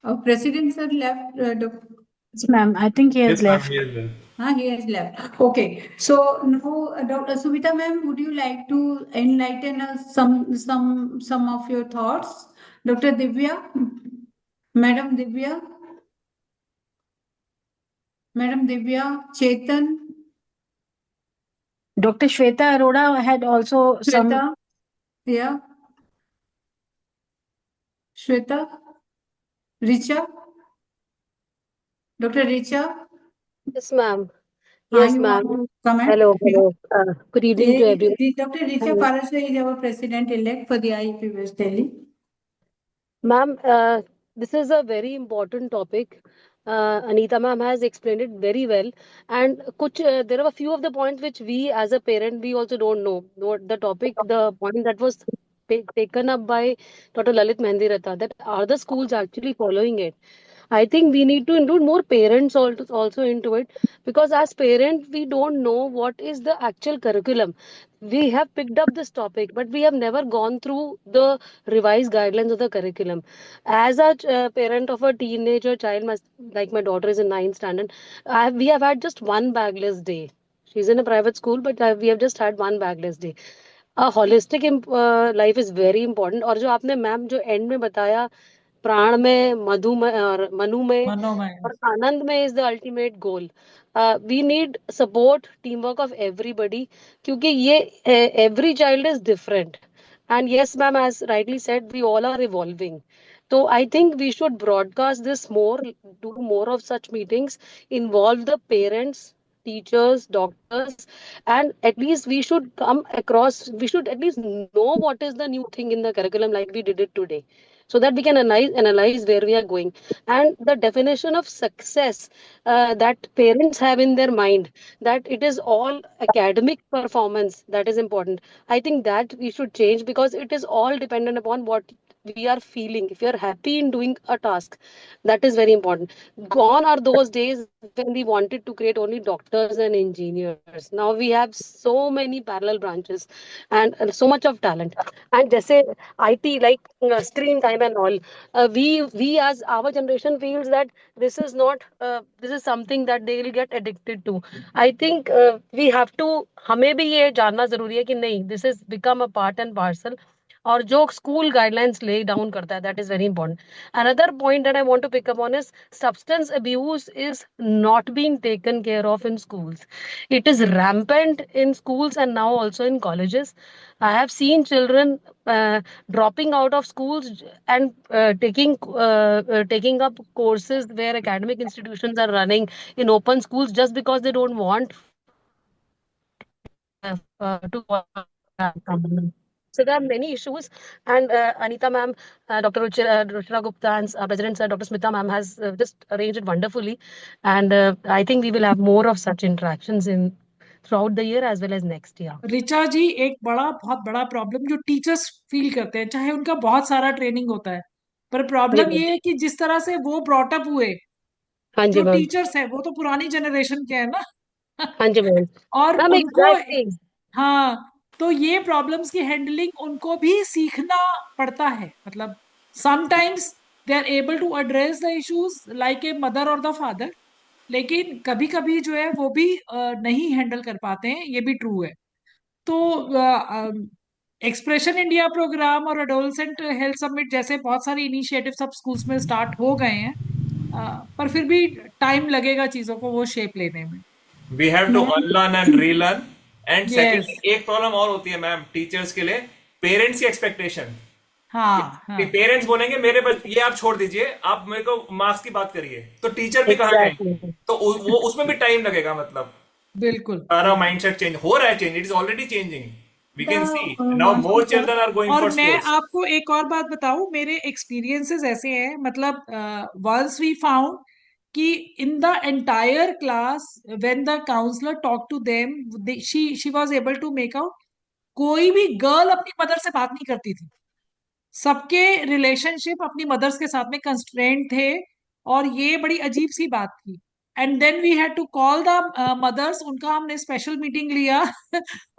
Our presidents are left, Yes, ma'am. I think he has Yes, ma'am, left. he is well. He has left. Okay. So now, Dr. Subita ma'am, would you like to enlighten us some of your thoughts? Dr. Divya? Madam Divya? Madam Divya? Chetan? Dr. Shweta Arora had also some. Shweta? Yeah. Shweta? Richa? Dr. Richa? Yes, ma'am. Yes, You ma'am. want to comment? Hello, hello. Good evening to everyone. Dr. Richa Hello. Parasha is our president-elect for the IAP West Delhi. Ma'am, this is a very important topic. Anita ma'am has explained it very well. And there are a few of the points which we as a parent, we also don't know. What the topic, the point that was taken up by Dr. Lalit Mehendirata, that are the schools actually following it? I think we need to include more parents also into it, because as parents we don't know what is the actual curriculum. We have picked up this topic, but we have never gone through the revised guidelines of the curriculum. As a parent of a teenager child, like my daughter is in ninth standard, we have had just one bagless day. She's in a private school, but we have just had one bagless day. A holistic life is very important. और जो आपने ma'am जो and में बताया, प्राण में मधु में और मनु में और आनंद में is the ultimate goal. We need support team work of everybody, क्योंकि ये every child is different. And yes, ma'am, as rightly said, we all are evolving. So I think we should broadcast this more, do more of such meetings, involve the parents, teachers, doctors, and at least we should come across, we should at least know what is the new thing in the curriculum like we did it today, so that we can analyze where we are going. And the definition of success that parents have in their mind, that it is all academic performance that is important, I think that we should change, because it is all dependent upon what we are feeling, if you're happy in doing a task, that is very important. Gone are those days when we wanted to create only doctors and engineers. Now we have so many parallel branches and so much of talent. And just say IT, like screen time and all, we as our generation feels that this is not this is something that they will get addicted to. I think we have to, हमें भी ये जानना जरूरी है कि नहीं, this is become a part and parcel, और जो स्कूल गाइडलाइंस ले डाउन करता है, that is very important. Another point that I want to pick up on is substance abuse is not being taken care of in schools. It is rampant in schools and now also in colleges. I have seen children dropping out of schools and taking up courses where academic institutions are running in open schools just because they don't want to. So there are many issues, and Anita ma'am, Dr. Ruchira Gupta, and President sir, Dr. Smita ma'am has just arranged it wonderfully, and I think we will have more of such interactions in throughout the year as well as next year. Richa ji, एक बहुत बड़ा problem जो teachers feel करते हैं, चाहे उनका बहुत सारा ट्रेनिंग होता है, पर प्रॉब्लम ये है कि जिस तरह से वो ब्रॉटअप हुए, जो टीचर्स है वो तो पुरानी जनरेशन के है ना. हाँ जी मैम. और मैम उनको, एग्जैक्टली. हाँ, तो ये प्रॉब्लम्स की हैंडलिंग उनको भी सीखना पड़ता है. मतलब sometimes they are able to address the issues like a mother और द फादर, लेकिन कभी कभी जो है वो भी नहीं हैंडल कर पाते हैं, ये भी ट्रू है. तो एक्सप्रेशन इंडिया प्रोग्राम और एडोलसेंट हेल्थ समिट जैसे बहुत सारे इनिशिएटिव सब स्कूल्स में स्टार्ट हो गए हैं, पर फिर भी टाइम लगेगा चीजों को वो शेप लेने में. We have to unlearn and relearn. And second, Yes. एक प्रॉब्लम और होती है मैम टीचर्स के लिए, पेरेंट्स की एक्सपेक्टेशन. हाँ, हाँ. पेरेंट्स बोलेंगे मेरे बच्चे ये आप छोड़ दीजिए, आप मेरे को मार्क्स की बात करिए, तो टीचर भी कहाँ गए? तो वो उसमें भी टाइम लगेगा. मतलब बिल्कुल सारा माइंडसेट चेंज हो रहा है, change, it is already changing. We can see now more children are going और फॉर मैं स्पोर्ट्स. आपको एक और बात बताऊं, मेरे एक्सपीरियंसेस ऐसे हैं. मतलब वंस वी फाउंड कि in the entire class when the counsellor talk to them, she was able to make out कोई भी गर्ल अपनी मदर से बात नहीं करती थी. सबके रिलेशनशिप अपनी मदर्स के साथ में कंस्ट्रेंट थे, और ये बड़ी अजीब सी बात थी. And then we had to call the mothers, उनका हमने स्पेशल मीटिंग लिया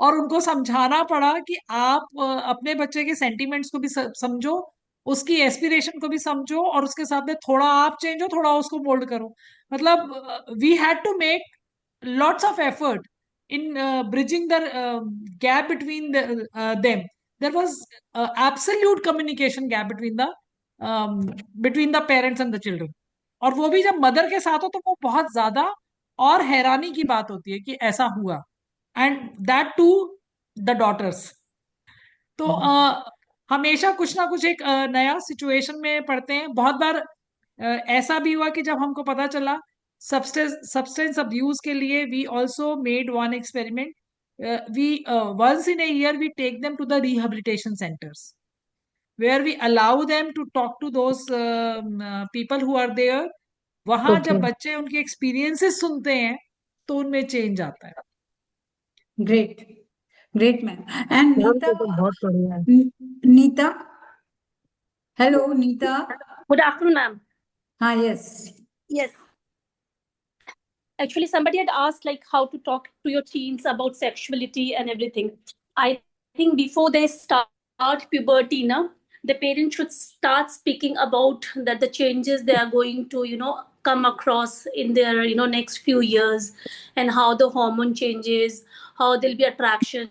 और उनको समझाना पड़ा कि आप अपने बच्चे के सेंटिमेंट्स को भी समझो, उसकी एस्पिरेशन को भी समझो, और उसके साथ में थोड़ा आप चेंज हो, थोड़ा उसको मोल्ड करो. मतलब we had to make lots of effort in bridging the gap between them. There was absolute communication gap between the parents and the children. और वो भी जब मदर के साथ हो तो वो बहुत ज्यादा और हैरानी की बात होती है कि ऐसा हुआ, and that too the daughters. तो हमेशा कुछ ना कुछ एक नया सिचुएशन में पड़ते हैं. बहुत बार ऐसा भी हुआ कि जब हमको पता चला सब्सटेंस अब्यूज के लिए, we also made one experiment. We once in a year we take them to the rehabilitation centers where we allow them to talk to those people who are there. वहां जब बच्चे उनके experiences सुनते हैं तो उनमें चेंज आता है. Great, great, ma'am. And Neeta, बहुत बढ़िया है. Neeta, hello, Neeta. Good afternoon, ma'am. Yes. Yes. Actually, somebody had asked like how to talk to your teens about sexuality and everything. I think before they start puberty, the parents should start speaking about that the changes they are going to, come across in their, next few years, and how the hormone changes, how there'll be attraction,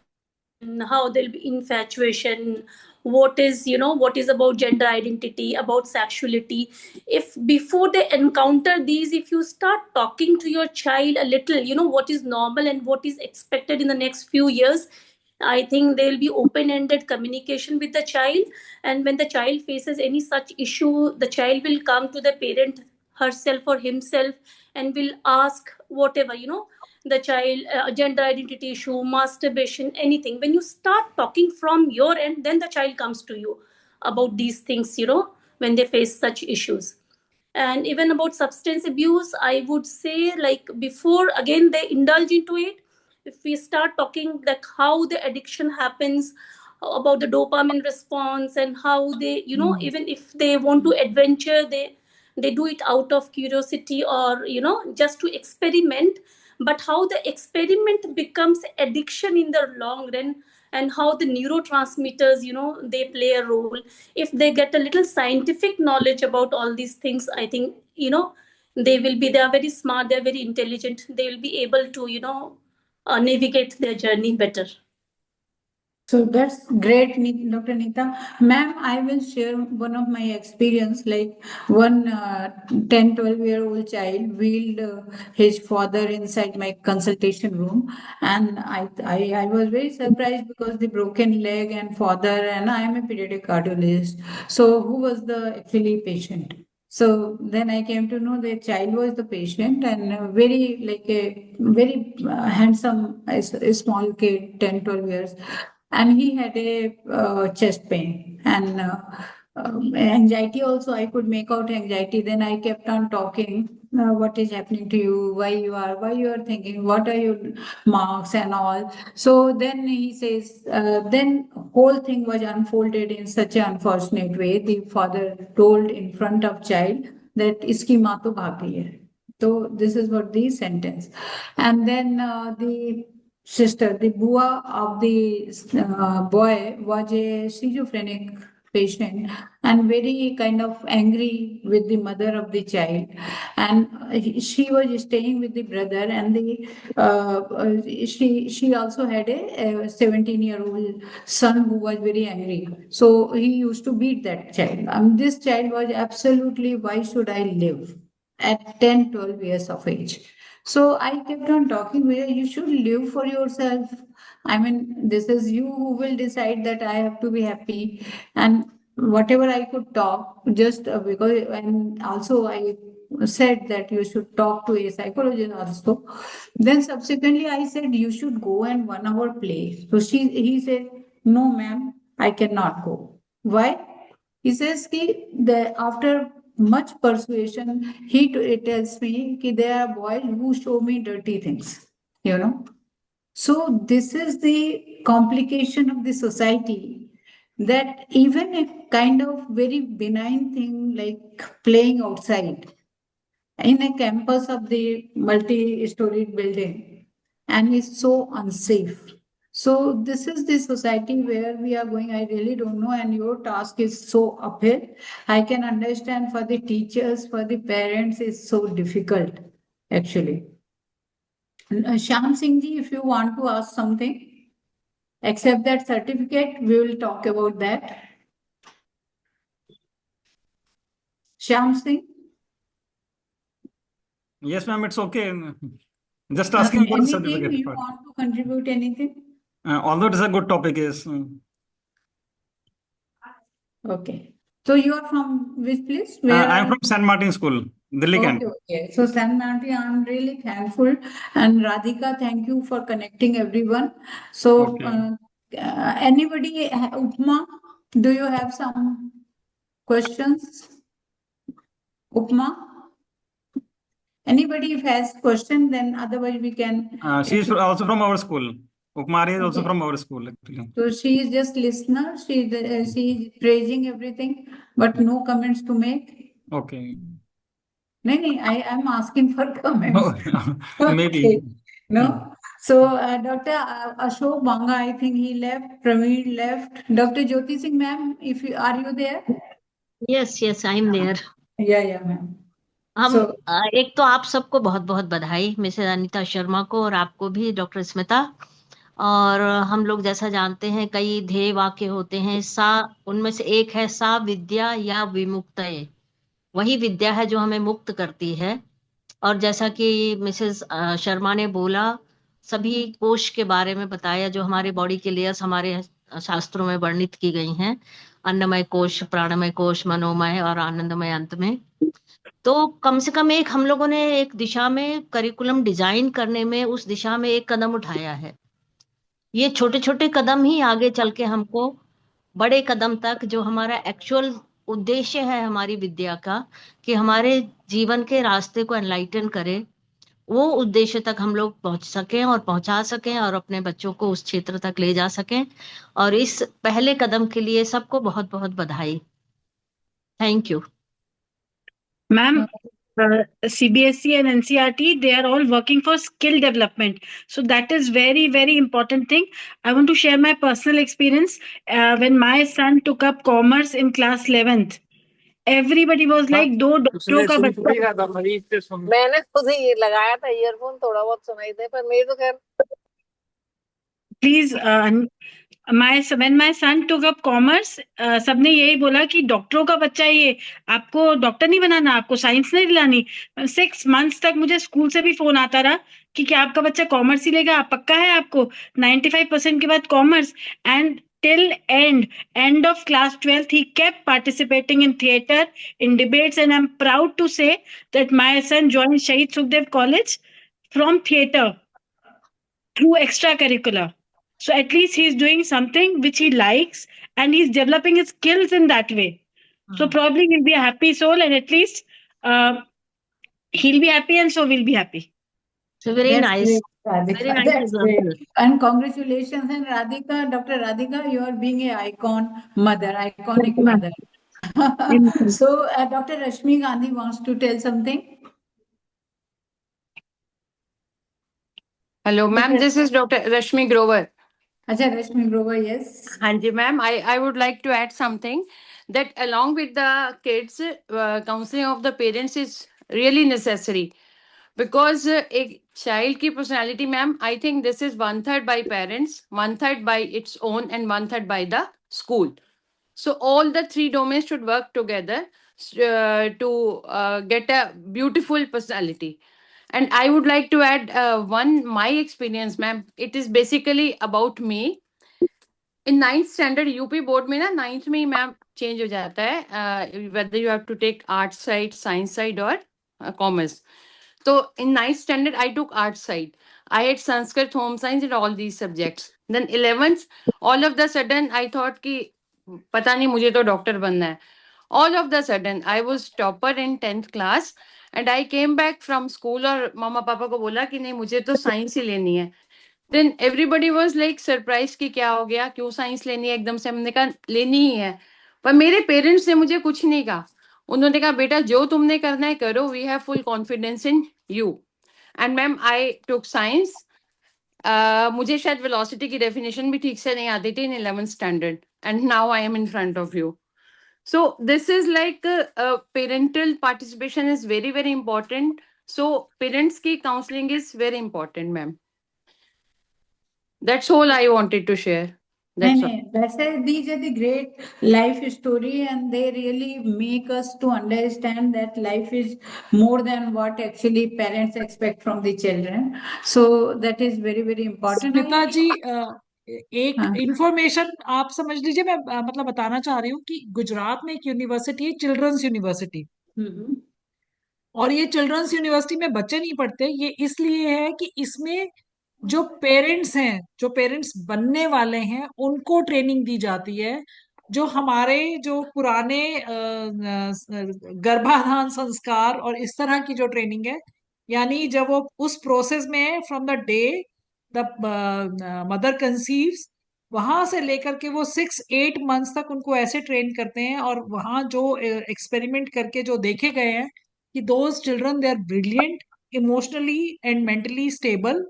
how there'll be infatuation, what is about gender identity, about sexuality. If before they encounter these, if you start talking to your child a little, what is normal and what is expected in the next few years, I think there will be open-ended communication with the child. And when the child faces any such issue, the child will come to the parent herself or himself and will ask whatever, the child, gender identity issue, masturbation, anything. When you start talking from your end, then the child comes to you about these things, when they face such issues. And even about substance abuse, I would say, like, before again they indulge into it, if we start talking like how the addiction happens, about the dopamine response, and how they, even if they want to adventure, they do it out of curiosity, or just to experiment. But how the experiment becomes addiction in the long run, and how the neurotransmitters, they play a role. If they get a little scientific knowledge about all these things, I think, they are very smart, they're very intelligent, they will be able to, navigate their journey better. So that's great, Dr. Nita. Ma'am, I will share one of my experience. Like one 10, 12-year-old child wheeled his father inside my consultation room. And I was very surprised because the broken leg and father, and I am a pediatric cardiologist. So who was the actually patient? So then I came to know the child was the patient, and a very handsome, a small kid, 10, 12 years. And he had a chest pain and anxiety also. I could make out anxiety. Then I kept on talking. What is happening to you? Why you are thinking? What are your marks and all? So then he says, then whole thing was unfolded in such an unfortunate way. The father told in front of child that iski maa to bhag gayi hai. So this is what the sentence. And then the sister, the bua of the boy was a schizophrenic patient and very kind of angry with the mother of the child. And she was staying with the brother, and she also had a 17-year-old son who was very angry. So he used to beat that child. This child was absolutely, why should I live at 10, 12 years of age? So I kept on talking where you should live for yourself. I mean, this is you who will decide that I have to be happy. And whatever I could talk, just because, and also I said that you should talk to a psychologist also. Then subsequently I said you should go and 1 hour play. So he said, no, ma'am, I cannot go. Why? He says after much persuasion, it tells me that there are boys who show me dirty things, you know. So this is the complication of the society, that even a kind of very benign thing like playing outside in a campus of the multi-storied building and is so unsafe. So this is the society where we are going. I really don't know, and your task is so uphill. I can understand for the teachers, for the parents, it's so difficult, actually. Shyam Singh ji, if you want to ask something, accept that certificate. We will talk about that. Shyam Singh. Yes, ma'am, it's okay. Just asking about the Anything certificate you part. want to contribute? Anything? Although it is a good topic, yes. Okay. So you are from which place? I'm from St. Martin School, Delhi Okay, Canton. okay. So San Martin, I'm really thankful. And Radhika, thank you for connecting everyone. So Okay. anybody, Upma, do you have some questions? Upma? Anybody if has question, then otherwise we can. She is also from our school. Upmari is also Okay. from our school, actually. So she is just listener. She is praising everything, but no comments to make. Okay. No, I am asking for comments. Maybe. Okay. No. So Dr. Ashok Banga, I think he left. Praveen left. Dr. Jyoti Singh, ma'am, if you are you there? Yes, I'm there. Yeah, ma'am. हम So एक तो आप सबको बहुत बहुत बधाई, Mrs Anita Sharma को, और आपको भी डॉक्टर स्मिता। और हम लोग जैसा जानते हैं कई ध्येय वाक्य होते हैं, उनमें से एक है सा विद्या या विमुक्तये। वही विद्या है जो हमें मुक्त करती है। और जैसा कि मिसेस शर्मा ने बोला, सभी कोश के बारे में बताया जो हमारे बॉडी के लेयर्स हमारे शास्त्रों में वर्णित की गई हैं, अन्नमय कोश, प्राणमय कोश, मनोमय और आनंदमय अंत में। तो कम से कम हम लोगों ने एक दिशा में करिकुलम डिजाइन करने में उस दिशा में एक कदम उठाया है। ये छोटे छोटे कदम ही आगे चल के हमको बड़े कदम तक, जो हमारा एक्चुअल उद्देश्य है हमारी विद्या का, कि हमारे जीवन के रास्ते को एनलाइटन करे, वो उद्देश्य तक हम लोग पहुंच सकें और पहुंचा सकें और अपने बच्चों को उस क्षेत्र तक ले जा सकें। और इस पहले कदम के लिए सबको बहुत बहुत बधाई। Thank you. Ma'am, CBSE and NCRT, they are all working for skill development. So that is very, very important thing. I want to share my personal experience. When my son took up commerce in class 11th, everybody was like, दो डॉक्टरों उसने का सुन बच्चा। थोड़ी रहा था मरीज से सुन। मैंने खुद ही ये लगाया था ईयरफोन, थोड़ा बहुत सुनाई दे, पर मेरी तो खैर। Please, when my son took up commerce, सबने यही बोला कि डॉक्टरों का बच्चा है ये, आपको डॉक्टर नहीं बनाना, आपको साइंस नहीं दिलानी। 6 months तक मुझे स्कूल से भी फोन आता रहा कि क्या आपका बच्चा कॉमर्स ही लेगा, आप पक्का है आपको 95% के बाद commerce. And till end of class 12th he kept participating in theater, in debates, and I'm proud to say that my son joined Shahid Sukhdev College from theater through extracurricular. So at least he's doing something which he likes and he's developing his skills in that way. So probably he'll be a happy soul, and at least he'll be happy and so we'll be happy. So very That's nice. great, Very Radhika. nice That's great. example. And congratulations, and Radhika, Dr. Radhika, you are being a icon mother, iconic mother. So, Dr. Rashmi Gandhi wants to tell something. Hello, ma'am. This is Dr. Rashmi Grover. Acha, Rashmi Grover, yes. Hanji, ma'am. I would like to add something that along with the kids, counseling of the parents is really necessary because a child ki personality, ma'am, I think this is 1/3 by parents, 1/3 by its own, and 1/3 by the school. So all the three domains should work together to get a beautiful personality. And I would like to add my experience, ma'am. It is basically about me. In ninth standard UP board में ना ninth में ही ma'am change हो जाता है whether you have to take art side, science side or commerce. So in ninth standard I took art side. I had Sanskrit, home science, and all these subjects. Then 11th, all of the sudden I thought कि पता नहीं मुझे तो doctor बनना है. All of the sudden I was topper in 10th class and I came back from school और मामा पापा को बोला कि नहीं मुझे तो साइंस ही लेनी है. Then everybody was like surprised कि क्या हो गया, क्यों साइंस लेनी है एकदम से. हमने कहा लेनी ही है. पर मेरे पेरेंट्स ने मुझे कुछ नहीं कहा. उन्होंने कहा बेटा जो तुमने करना है करो, we have full confidence in you. And ma'am I took science. मुझे शायद वेलोसिटी की डेफिनेशन भी ठीक से नहीं आती थी इन 11th standard and now I am in front of you. So this is like parental participation is very, very important. So parents ki counseling is very important, ma'am. That's all I wanted to share. That's all. These are the great life story, and they really make us to understand that life is more than what actually parents expect from the children. So that is very, very important. Smita ji, एक information आप समझ लीजिए, मैं मतलब बताना चाह रही हूँ कि गुजरात में एक यूनिवर्सिटी है, चिल्ड्रंस यूनिवर्सिटी. और ये चिल्ड्रंस यूनिवर्सिटी में बच्चे नहीं पढ़ते, ये इसलिए है कि इसमें जो पेरेंट्स हैं, जो पेरेंट्स बनने वाले हैं, उनको ट्रेनिंग दी जाती है. जो हमारे जो पुराने गर्भाधान संस्कार और इस तरह की जो ट्रेनिंग है, यानी जब वो उस प्रोसेस में from the day the mother conceives, वहां से लेकर के वो 6-8 मंथ्स तक उनको ऐसे ट्रेन करते हैं. और वहां जो एक्सपेरिमेंट करके जो देखे गए हैं कि those children they are brilliant, emotionally and mentally stable,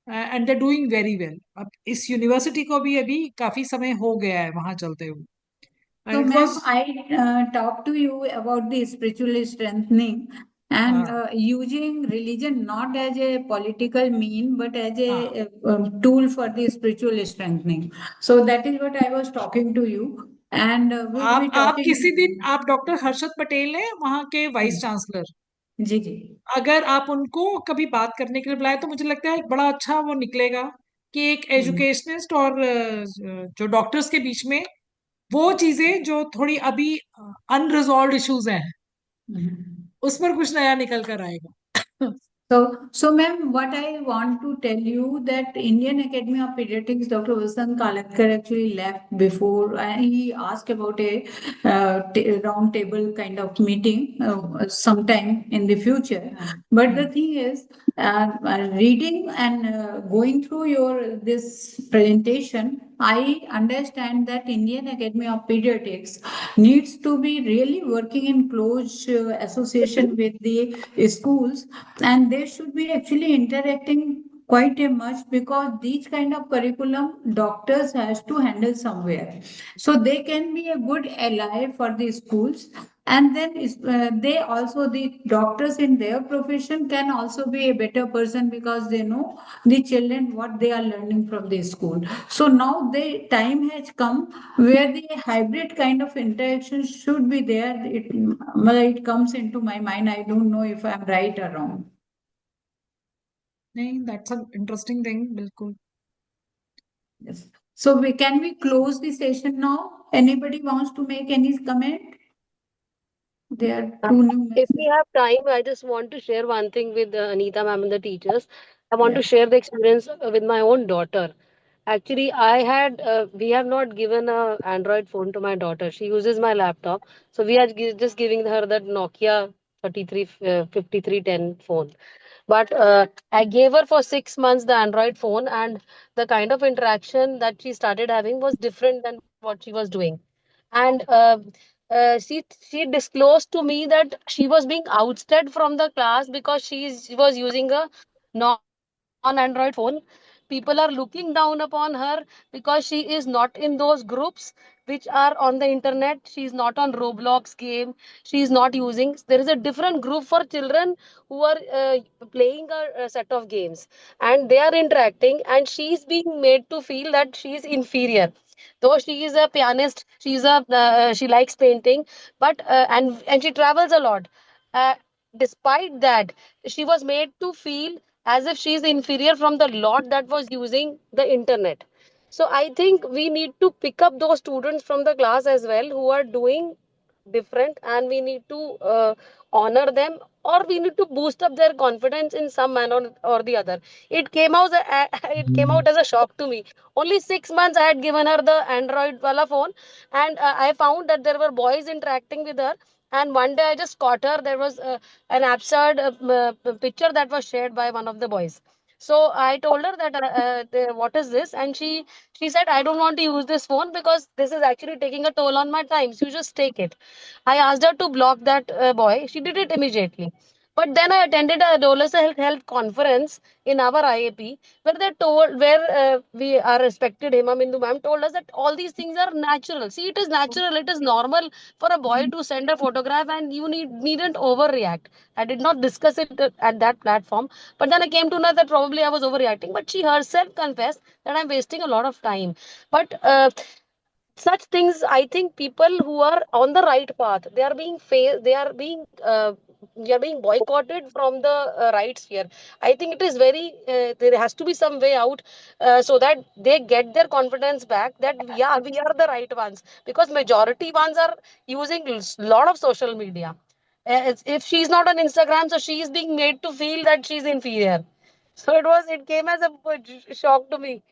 and they doing very well. अब इस यूनिवर्सिटी को भी अभी काफी समय हो गया है वहां चलते हुए. So, ma'am, I talked to you about the spiritual strengthening and using religion not as a political mean, but as a tool for the spiritual strengthening. So that is what I was talking to you. And we'll be आप talking. किसी दिन आप doctor Harshad Patel हैं वहां के vice chancellor. जी जी. अगर आप उनको कभी बात करने के लिए बुलाए तो मुझे लगता है बड़ा अच्छा वो निकलेगा कि एक एजुकेशनिस्ट और जो डॉक्टर्स के बीच में वो चीजें जो थोड़ी अभी अनरिजॉल्व इश्यूज हैं, उस पर कुछ नया निकल कर आएगा. So, ma'am, what I want to tell you that Indian Academy of Pediatrics, Dr. Vasant Kalatkar actually left before, and he asked about a round table kind of meeting sometime in the future. But the thing is, reading and going through your this presentation, I understand that Indian Academy of Pediatrics needs to be really working in close association with the schools, and they should be actually interacting quite a much, because these kind of curriculum doctors has to handle somewhere, so they can be a good ally for the schools. And then they also, the doctors in their profession can also be a better person, because they know the children what they are learning from the school. So now the time has come where the hybrid kind of interaction should be there. It comes into my mind. I don't know if I'm right or wrong. नहीं, that's an interesting thing, बिल्कुल. Yes. So can we close the session now? Anybody wants to make any comment? There are two new If we messages. have time, I just want to share one thing with Anita ma'am and the teachers. I want to Yeah. share the experience with my own daughter. Actually, we have not given a Android phone to my daughter. She uses my laptop. So we are just giving her that Nokia 5310 phone. But I gave her for 6 months the Android phone, and the kind of interaction that she started having was different than what she was doing. And she disclosed to me that she was being ousted from the class because she was using a non-Android phone. People are looking down upon her because she is not in those groups which are on the internet. She is not on Roblox game. She is not using. There is a different group for children who are playing a set of games, and they are interacting, and she is being made to feel that she is inferior. Though she is a pianist, she likes painting, but and she travels a lot. uh, Despite that, she was made to feel as if she is inferior from the lot that was using the internet. So I think we need to pick up those students from the class as well who are doing different, and we need to honor them, or we need to boost up their confidence in some manner or the other. It came out as a shock to me. Only 6 months I had given her the Android wala phone, and I found that there were boys interacting with her. And one day I just caught her. There was an absurd picture that was shared by one of the boys. So I told her that what is this, and she said, I don't want to use this phone because this is actually taking a toll on my time. So you just take it. I asked her to block that boy. She did it immediately. But then I attended a adolescent health conference in our IAP, where we our respected Hema Bindu ma'am told us that all these things are natural. See, it is natural, it is normal for a boy to send a photograph, and you needn't overreact. I did not discuss it at that platform, but then I came to know that probably I was overreacting. But she herself confessed that I'm wasting a lot of time. But such things, I think people who are on the right path, they are being boycotted from the right sphere. I think it is very there has to be some way out, so that they get their confidence back, that yeah, we are the right ones, because majority ones are using lot of social media. If she's not on Instagram, so she is being made to feel that she's inferior. So it came as a shock to me.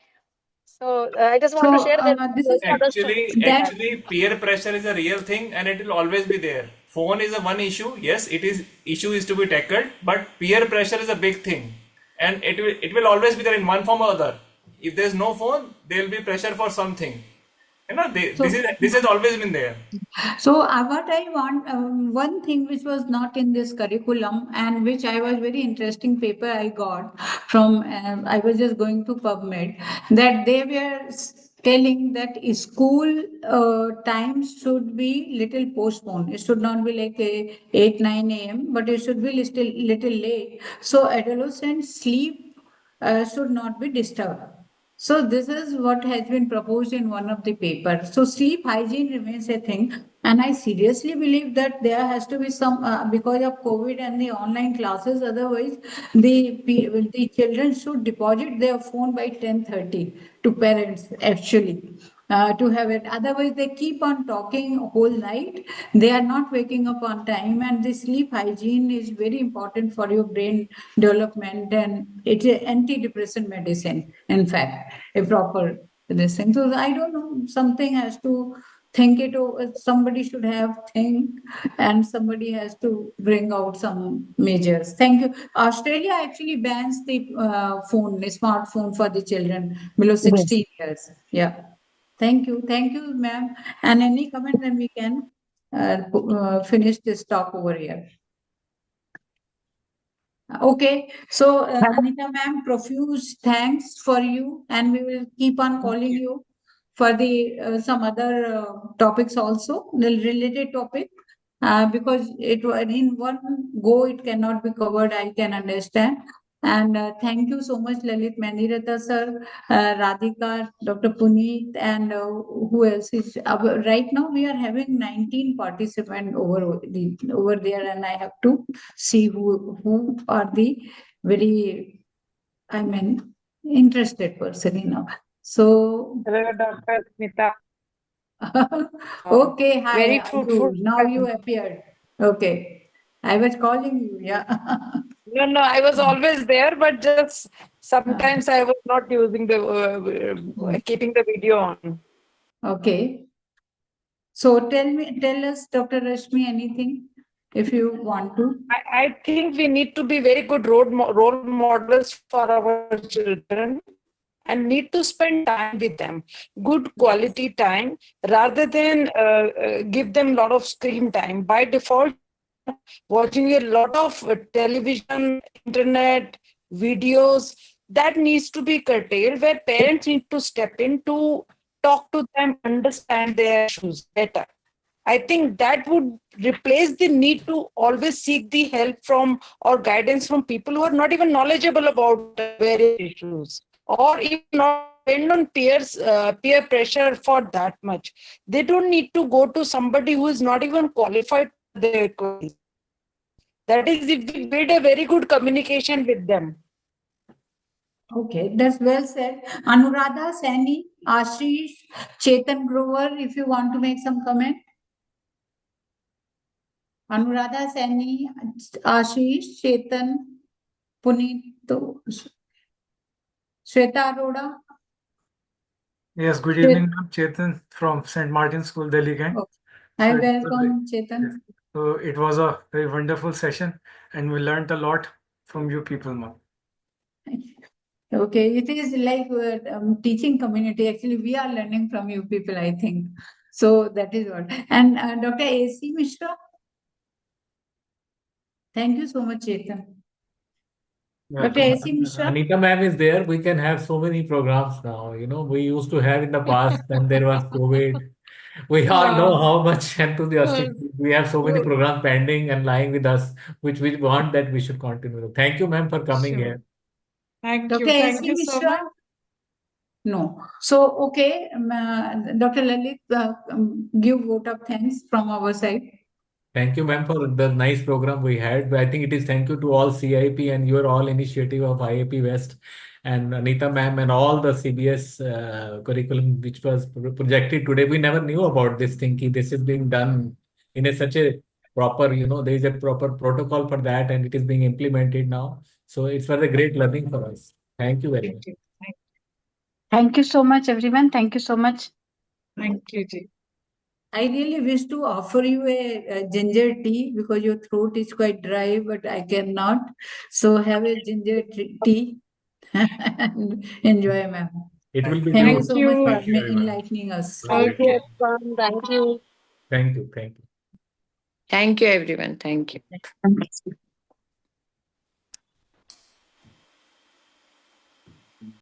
So I just want to So share that this is other students do that. Actually, peer pressure is a real thing, and it will always be there. Phone is a one issue. Yes, issue is to be tackled, but peer pressure is a big thing, and it will always be there in one form or other. If there's no phone, there will be pressure for something. This has always been there. So, what I want, one thing which was not in this curriculum, and which I was very interesting paper I got from, I was just going to PubMed, that they were telling that school times should be little postponed. It should not be like 8, 9 a.m., but it should be little late. So, adolescents sleep should not be disturbed. So this is what has been proposed in one of the papers. So sleep hygiene remains a thing, and I seriously believe that there has to be some because of COVID and the online classes. Otherwise, the children should deposit their phone by 10:30 to parents actually. to have it. Otherwise, they keep on talking whole night. They are not waking up on time, and the sleep hygiene is very important for your brain development, and it's an antidepressant medicine. In fact, a proper this thing. So I don't know. Something has to think it over. Somebody should have think, and somebody has to bring out some measures. Thank you. Australia actually bans the the smartphone for the children below 16 years. Yeah. Thank you, ma'am. And any comment, then we can finish this talk over here. Okay, so Anita ma'am, profuse thanks for you, and we will keep on calling you for the some other topics also, the related topic, because in one go it cannot be covered. I can understand. And thank you so much, Lalit Manirata sir, Radhika, Dr. Puneet, and who else is right now? We are having 19 participants over there, and I have to see who are the very, I mean, interested person, So Hello, Dr. Smita. okay, hi, Very fruitful. now you appeared. Okay, I was calling you, yeah. No, I was always there, but just sometimes I was not using the keeping the video on. Okay. So tell us, Dr. Rashmi, anything if you want to. I think we need to be very good role models for our children and need to spend time with them, good quality time, rather than give them a lot of screen time. By default, watching a lot of television, internet, videos, that needs to be curtailed, where parents need to step in to talk to them, understand their issues better. I think that would replace the need to always seek the help from or guidance from people who are not even knowledgeable about various issues, or even not depend on peer pressure for that much. They don't need to go to somebody who is not even qualified for their queries. That is, if we build a very good communication with them. Okay, that's well said. Anuradha, Sani, Ashish, Chetan Grover, if you want to make some comment. Anuradha, Sani, Ashish, Chetan, Puneet, Shweta Arora. Yes, good evening, I'm Chetan from St. Martin's School, Delhi. Hi, welcome, Chetan. So it was a very wonderful session, and we learned a lot from you people, ma'am. Okay, it is like teaching community. Actually, we are learning from you people, I think. So that is what. And Dr. A.C. Mishra. Thank you so much, Chetan. Dr. A.C. Mishra. Anita ma'am is there. We can have so many programs now. We used to have in the past when there was COVID. We all know how much enthusiastic we have so many programs pending and lying with us, which we want that we should continue. Thank you, ma'am, for coming here. Thank Dr. you. Thank A.C. you so Mishra? much. No. So, okay, Dr. Lalit, give vote of thanks from our side. Thank you, ma'am, for the nice program we had. I think it is thank you to all CIP and your all initiative of IAP West and Anita ma'am and all the CBS curriculum which was projected today. We never knew about this thinking. This is being done in such a proper, there is a proper protocol for that and it is being implemented now. So it's for a great learning for us. Thank you very much. Thank you so much, everyone. Thank you so much. Thank you, Ji. I really wish to offer you a ginger tea because your throat is quite dry, but I cannot. So have a ginger tea and enjoy, ma'am. It will be Thank you good. so much Thank for you, everyone. enlightening us. Thank you, everyone. Thank you. Thank you. Thank you. Thank you, everyone. Thank you. Thank you.